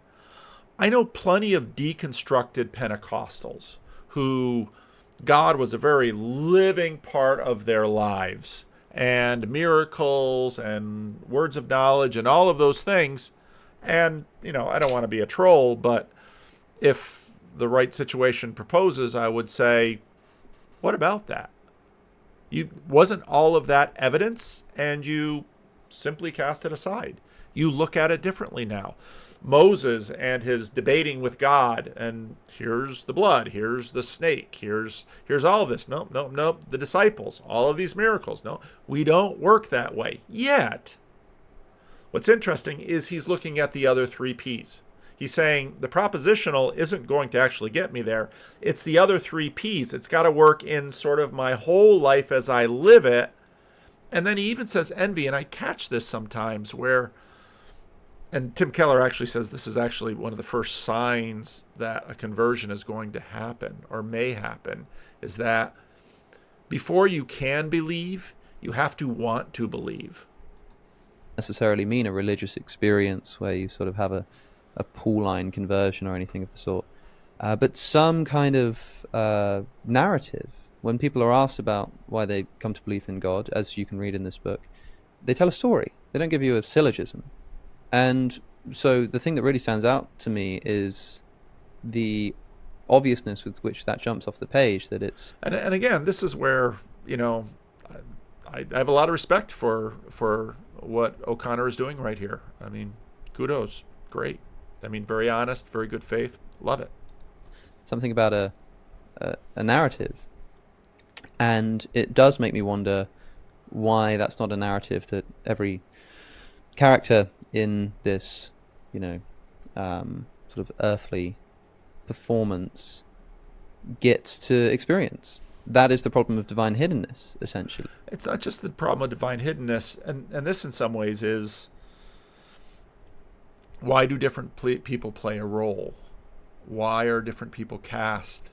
I know plenty of deconstructed Pentecostals who God was a very living part of their lives, and miracles and words of knowledge and all of those things. And, I don't want to be a troll, but if the right situation proposes, I would say, what about that? Wasn't all of that evidence, and you simply cast it aside? You look at it differently now. Moses and his debating with God, and here's the blood, here's the snake, here's all of this. Nope. The disciples, all of these miracles. No, we don't work that way yet. What's interesting is he's looking at the other three P's. He's saying the propositional isn't going to actually get me there. It's the other three P's. It's got to work in sort of my whole life as I live it. And then he even says envy, and I catch this sometimes where, and Tim Keller actually says this is actually one of the first signs that a conversion is going to happen or may happen, is that before you can believe, you have to want to believe. Necessarily mean a religious experience where you sort of have a Pauline conversion or anything of the sort, but some kind of narrative. When people are asked about why they come to believe in God, as you can read in this book, they tell a story. They don't give you a syllogism. And so the thing that really stands out to me is the obviousness with which that jumps off the page, that it's... And again, this is where, I have a lot of respect for what O'Connor is doing right here. I mean, kudos. Great. I mean, very honest, very good faith. Love it. Something about a narrative. And it does make me wonder why that's not a narrative that every character in this, sort of earthly performance gets to experience. That is the problem of divine hiddenness, essentially. It's not just the problem of divine hiddenness, and this in some ways is, why do different people play a role? Why are different people cast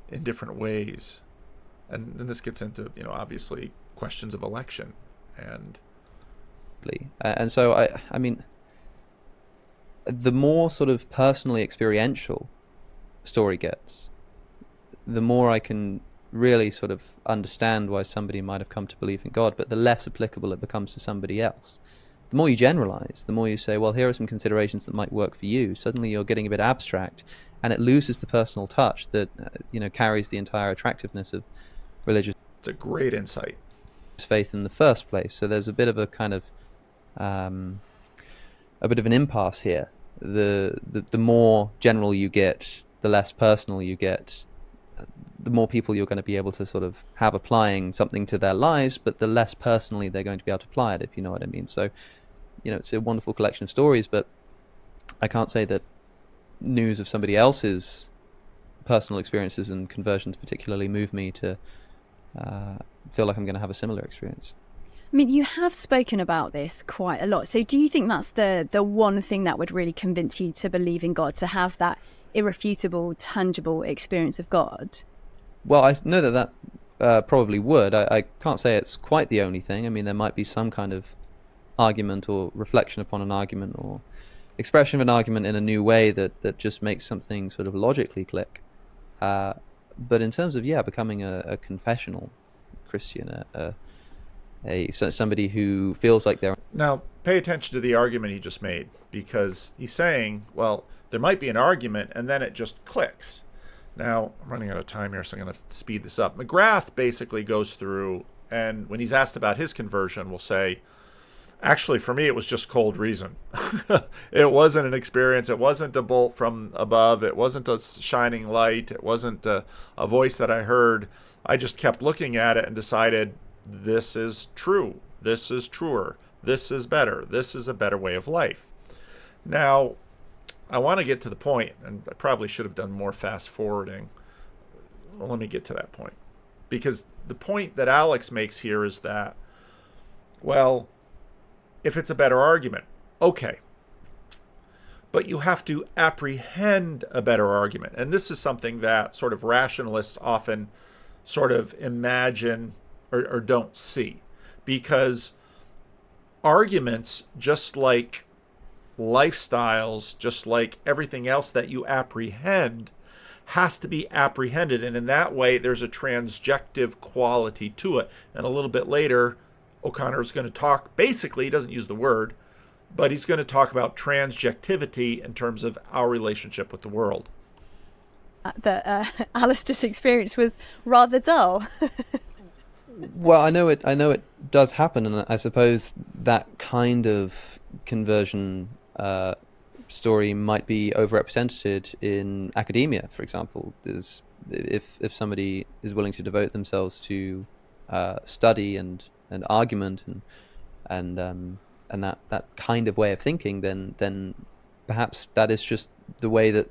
in different ways? And this gets into, obviously questions of election. And so, I mean, the more sort of personally experiential a story gets, the more I can really sort of understand why somebody might have come to believe in God, but the less applicable it becomes to somebody else. The more you generalize, the more you say, well, here are some considerations that might work for you. Suddenly you're getting a bit abstract, and it loses the personal touch that, carries the entire attractiveness of religious... It's a great insight. ...faith in the first place. So there's a bit of a kind of... a bit of an impasse here. The more general you get, the less personal you get, the more people you're going to be able to sort of have applying something to their lives, but the less personally they're going to be able to apply it, if you know what I mean. So, it's a wonderful collection of stories, but I can't say that news of somebody else's personal experiences and conversions particularly move me to feel like I'm going to have a similar experience. I mean, you have spoken about this quite a lot. So do you think that's the one thing that would really convince you to believe in God, to have that irrefutable, tangible experience of God? Well, I know that probably would. I can't say it's quite the only thing. I mean, there might be some kind of argument or reflection upon an argument or expression of an argument in a new way that just makes something sort of logically click. But in terms of, becoming a confessional Christian, somebody who feels like they're... Now, pay attention to the argument he just made, because he's saying, well, there might be an argument, and then it just clicks. Now, I'm running out of time here, so I'm going to speed this up. McGrath basically goes through, and when he's asked about his conversion, will say, actually, for me, it was just cold reason. It wasn't an experience. It wasn't a bolt from above. It wasn't a shining light. It wasn't a voice that I heard. I just kept looking at it and decided, this is true. This is truer. This is better. This is a better way of life. Now, I want to get to the point, and I probably should have done more fast forwarding. Well, let me get to that point. Because the point that Alex makes here is that, well, if it's a better argument, okay. But you have to apprehend a better argument. And this is something that sort of rationalists often sort of imagine or don't see. Because arguments, just like lifestyles, just like everything else that you apprehend, has to be apprehended. And in that way, there's a transjective quality to it. And a little bit later, O'Connor is going to talk, basically, he doesn't use the word, but he's going to talk about transjectivity in terms of our relationship with the world. Alistair's experience was rather dull. Well, I know it does happen, and I suppose that kind of conversion story might be overrepresented in academia, for example. If somebody is willing to devote themselves to study and argument and that kind of way of thinking, then perhaps that is just the way that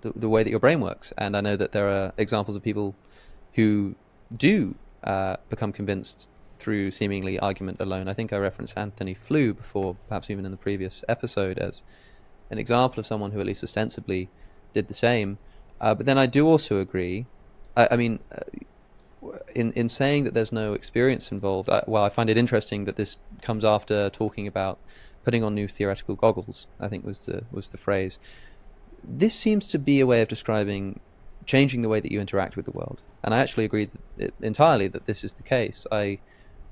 the way that your brain works. And I know that there are examples of people who do become convinced through seemingly argument alone. I think I referenced Anthony Flew before, perhaps even in the previous episode, as an example of someone who at least ostensibly did the same. But then I do also agree. I mean, in saying that there's no experience involved, I find it interesting that this comes after talking about putting on new theoretical goggles, I think was the phrase. This seems to be a way of describing changing the way that you interact with the world. And I actually agree entirely that this is the case. I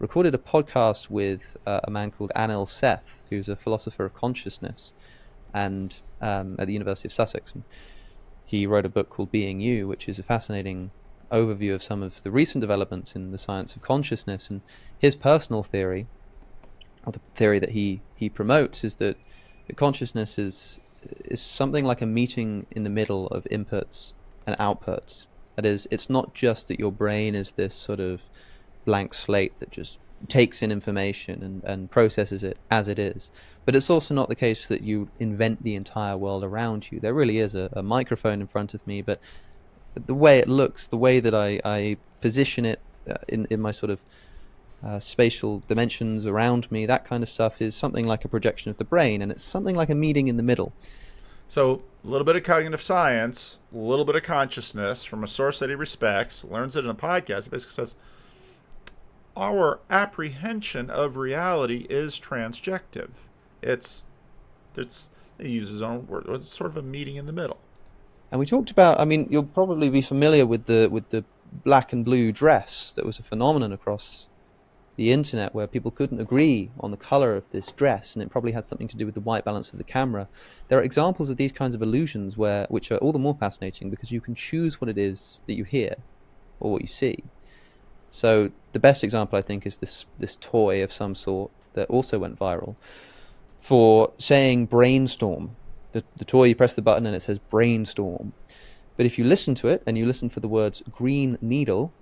recorded a podcast with a man called Anil Seth, who's a philosopher of consciousness, and at the University of Sussex. And he wrote a book called Being You, which is a fascinating overview of some of the recent developments in the science of consciousness. And his personal theory, or the theory that he promotes, is that consciousness is something like a meeting in the middle of inputs and outputs. That is, it's not just that your brain is this sort of blank slate that just takes in information and processes it as it is, but it's also not the case that you invent the entire world around you. There really is a microphone in front of me, but the way it looks, the way that I position it in my sort of spatial dimensions around me, that kind of stuff is something like a projection of the brain, and it's something like a meeting in the middle. So a little bit of cognitive science, a little bit of consciousness from a source that he respects, learns it in a podcast. It basically says our apprehension of reality is transjective. It uses his own word. It's sort of a meeting in the middle. And we talked about, I mean, you'll probably be familiar with the black and blue dress that was a phenomenon across the internet, where people couldn't agree on the color of this dress, and it probably has something to do with the white balance of the camera. There are examples of these kinds of illusions which are all the more fascinating because you can choose what it is that you hear or what you see. So the best example, I think, is this toy of some sort that also went viral for saying brainstorm. The toy, you press the button and it says brainstorm. But if you listen to it and you listen for the words green needle,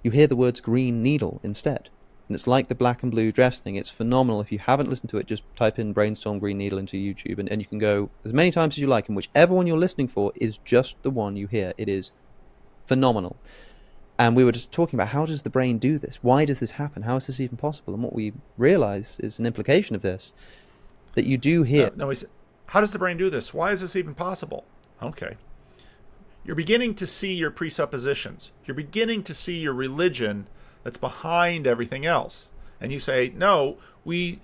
you hear the words green needle instead. And it's like the black and blue dress thing. It's phenomenal. If you haven't listened to it, just type in brainstorm green needle into YouTube, and you can go as many times as you like, and whichever one you're listening for is just the one you hear. It is phenomenal. And we were just talking about, how does the brain do this? Why does this happen? How is this even possible? And what we realize is an implication of this, that you do hear... How does the brain do this? Why is this even possible? Okay. You're beginning to see your presuppositions. You're beginning to see your religion that's behind everything else. And you say, no, we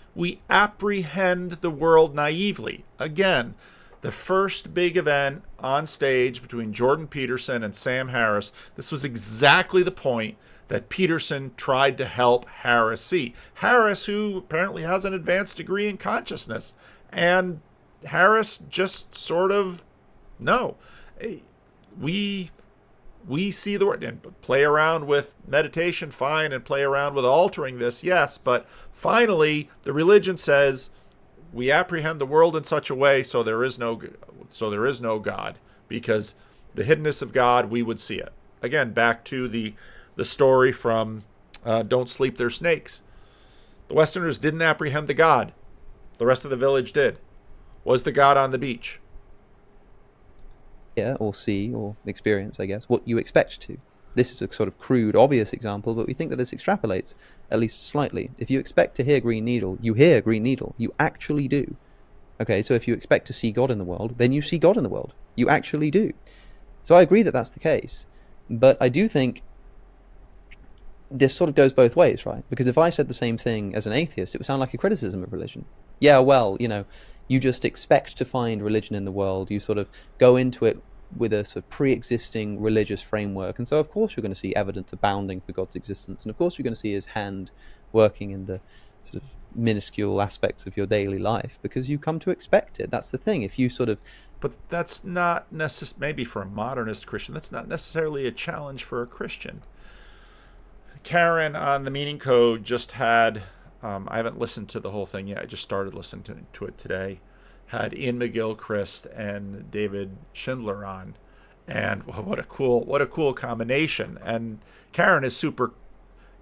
apprehend the world naively. Again, the first big event on stage between Jordan Peterson and Sam Harris, this was exactly the point that Peterson tried to help Harris see. Harris, who apparently has an advanced degree in consciousness, and Harris just sort of, no. We see the word, and play around with meditation, fine, and play around with altering this, yes, but finally the religion says we apprehend the world in such a way so there is no God, because the hiddenness of God, we would see it. Again, back to the story from Don't Sleep, They're Snakes. The Westerners didn't apprehend the God. The rest of the village did. Was the God on the beach? Or see or experience, I guess, what you expect to. This is a sort of crude, obvious example, but we think that this extrapolates at least slightly. If you expect to hear green needle, you hear green needle. You actually do. Okay, so if you expect to see God in the world, then you see God in the world. You actually do. So I agree that that's the case. But I do think this sort of goes both ways, right? Because if I said the same thing as an atheist, it would sound like a criticism of religion. Yeah, well, you just expect to find religion in the world. You sort of go into it with a sort of pre-existing religious framework. And so, of course, you're going to see evidence abounding for God's existence. And, of course, you're going to see his hand working in the sort of minuscule aspects of your daily life because you come to expect it. That's the thing. If you sort of... But that's not maybe for a modernist Christian, that's not necessarily a challenge for a Christian. Karen on the Meaning Code just had... I haven't listened to the whole thing yet. I just started listening to it today. Had Ian McGilchrist and David Schindler on, and what a cool combination. And Karen is super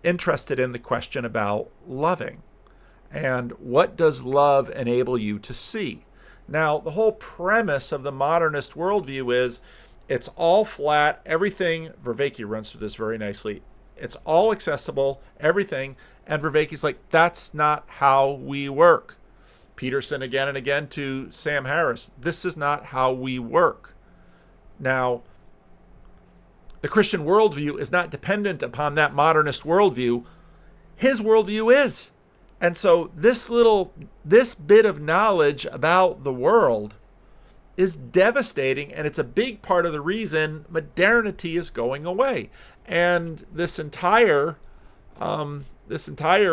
interested in the question about loving, and what does love enable you to see? Now, the whole premise of the modernist worldview is it's all flat, everything, Vervaeke runs through this very nicely, it's all accessible, everything, and Vervaeke's like, that's not how we work. Peterson again and again to Sam Harris, this is not how we work. Now, the Christian worldview is not dependent upon that modernist worldview. His worldview is. And so this bit of knowledge about the world is devastating, and it's a big part of the reason modernity is going away. And this entire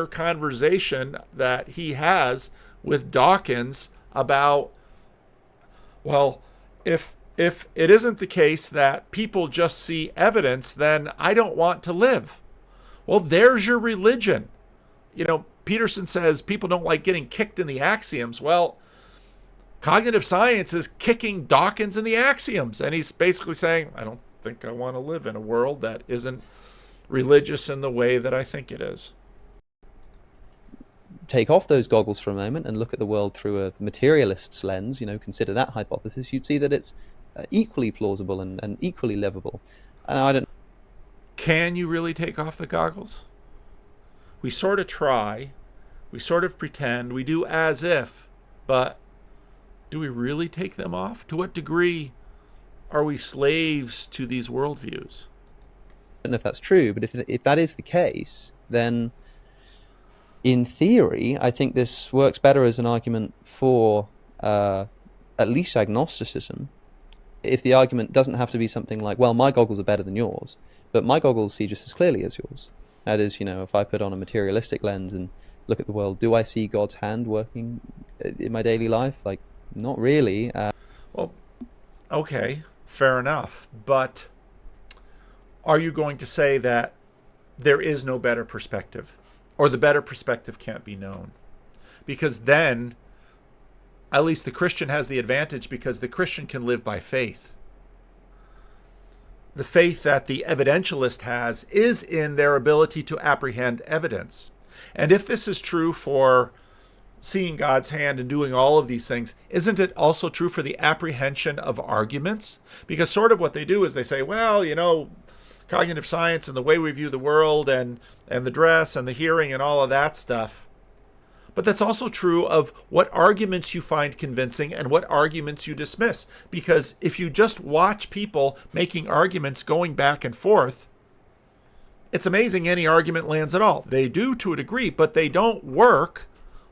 conversation that he has with Dawkins about, well, if it isn't the case that people just see evidence, then I don't want to live. Well, there's your religion. Peterson says people don't like getting kicked in the axioms. Well, cognitive science is kicking Dawkins in the axioms. And he's basically saying, I don't think I want to live in a world that isn't religious in the way that I think it is. Take off those goggles for a moment and look at the world through a materialist's lens, consider that hypothesis, you'd see that it's equally plausible and equally livable. And I don't... Can you really take off the goggles? We sort of try, we sort of pretend, we do as if, but do we really take them off? To what degree are we slaves to these worldviews? I don't know if that's true, but if that is the case, then in theory, I think this works better as an argument for at least agnosticism. If the argument doesn't have to be something like, well, my goggles are better than yours, but my goggles see just as clearly as yours. That is, if I put on a materialistic lens and look at the world, do I see God's hand working in my daily life? Like, not really. Well, okay, fair enough. But are you going to say that there is no better perspective, or the better perspective can't be known? Because then, at least the Christian has the advantage, because the Christian can live by faith. The faith that the evidentialist has is in their ability to apprehend evidence. And if this is true for seeing God's hand and doing all of these things, isn't it also true for the apprehension of arguments? Because sort of what they do is they say, well, cognitive science and the way we view the world and the dress and the hearing and all of that stuff. But that's also true of what arguments you find convincing and what arguments you dismiss. Because if you just watch people making arguments going back and forth, it's amazing any argument lands at all. They do to a degree, but they don't work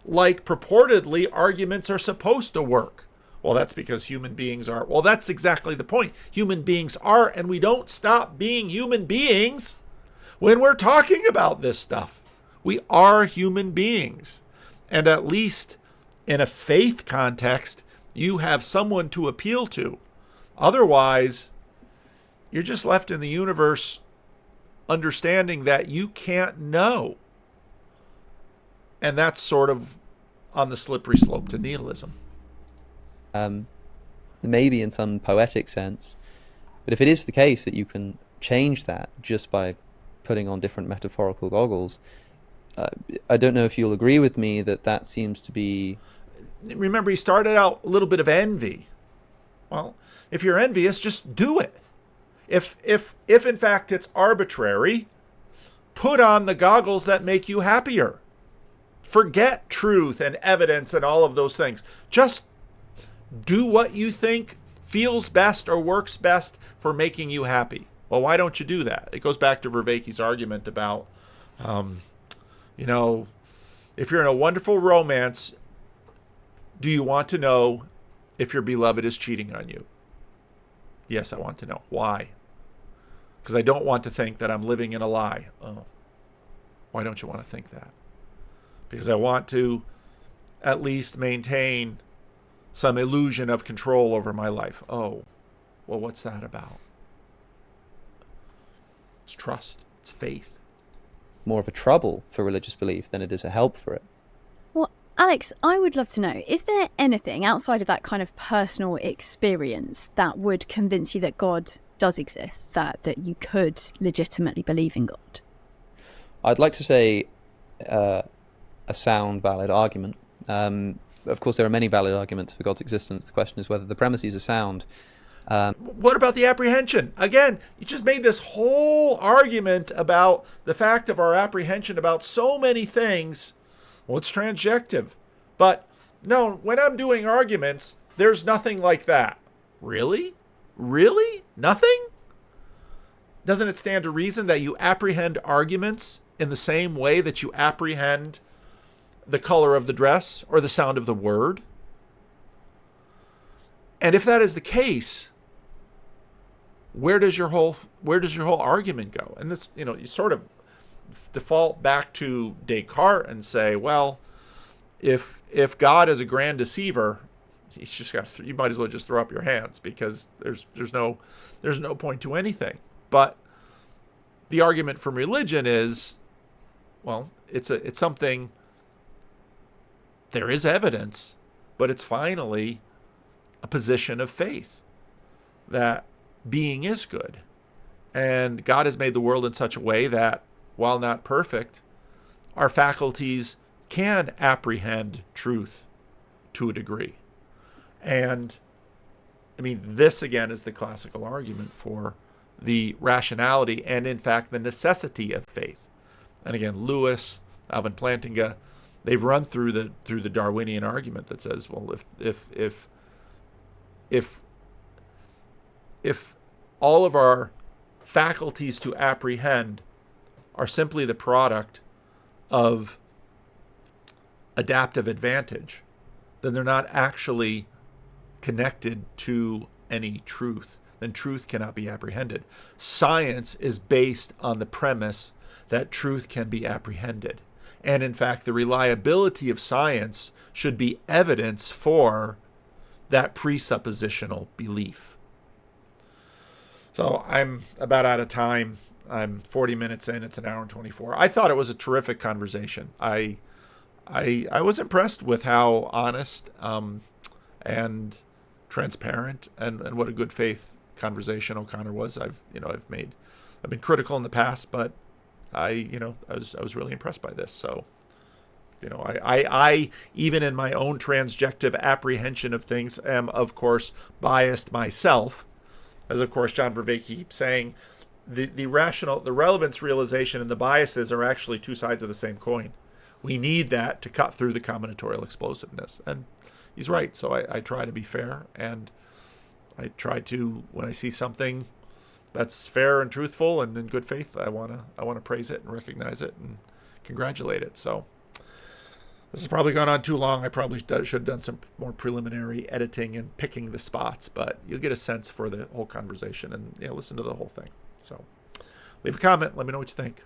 like purportedly arguments are supposed to work. Well, that's because human beings are. Well, that's exactly the point. Human beings are, and we don't stop being human beings when we're talking about this stuff. We are human beings. And at least in a faith context, you have someone to appeal to. Otherwise, you're just left in the universe understanding that you can't know. And that's sort of on the slippery slope to nihilism. Maybe in some poetic sense. But if it is the case that you can change that just by putting on different metaphorical goggles, I don't know if you'll agree with me that seems to be... Remember, he started out a little bit of envy. Well, if you're envious, just do it. If in fact it's arbitrary, put on the goggles that make you happier. Forget truth and evidence and all of those things. Just do what you think feels best or works best for making you happy. Well, why don't you do that? It goes back to Vervaeke's argument about... if you're in a wonderful romance, do you want to know if your beloved is cheating on you? Yes, I want to know. Why? Because I don't want to think that I'm living in a lie. Oh, why don't you want to think that? Because I want to at least maintain some illusion of control over my life. Oh, well, what's that about? It's trust. It's faith. More of a trouble for religious belief than it is a help for it. Well, Alex, I would love to know, is there anything outside of that kind of personal experience that would convince you that God does exist, that you could legitimately believe in God? I'd like to say a sound, valid argument. of course, there are many valid arguments for God's existence. The question is whether the premises are sound. What about the apprehension? Again, you just made this whole argument about the fact of our apprehension about so many things. Well, it's transjective. But no, when I'm doing arguments, there's nothing like that. Really? Really? Nothing? Doesn't it stand to reason that you apprehend arguments in the same way that you apprehend the color of the dress or the sound of the word? And if that is the case, where does your whole argument go? And this, you sort of default back to Descartes and say, well, if God is a grand deceiver, you might as well just throw up your hands, because there's no point to anything. But the argument from religion is, well, it's something. There is evidence, but it's finally a position of faith that being is good, and God has made the world in such a way that, while not perfect, our faculties can apprehend truth to a degree. And I mean, this again is the classical argument for the rationality and, in fact, the necessity of faith. And again, Lewis, Alvin Plantinga, they've run through the Darwinian argument that says, well, if all of our faculties to apprehend are simply the product of adaptive advantage, then they're not actually connected to any truth. Then truth cannot be apprehended. Science is based on the premise that truth can be apprehended. And in fact, the reliability of science should be evidence for that presuppositional belief. So I'm about out of time. I'm 40 minutes in. It's an hour and 24. I thought it was a terrific conversation. I was impressed with how honest and transparent and what a good faith conversation O'Connor was. I've been critical in the past, but I was really impressed by this. So, I even in my own transjective apprehension of things am, of course, biased myself. As of course John Vervaeke keeps saying, the relevance realization and the biases are actually two sides of the same coin. We need that to cut through the combinatorial explosiveness. And he's right. So I try to be fair, and I try to, when I see something that's fair and truthful and in good faith, I wanna praise it and recognize it and congratulate it. So this has probably gone on too long. I probably should have done some more preliminary editing and picking the spots, but you'll get a sense for the whole conversation and listen to the whole thing. So leave a comment. Let me know what you think.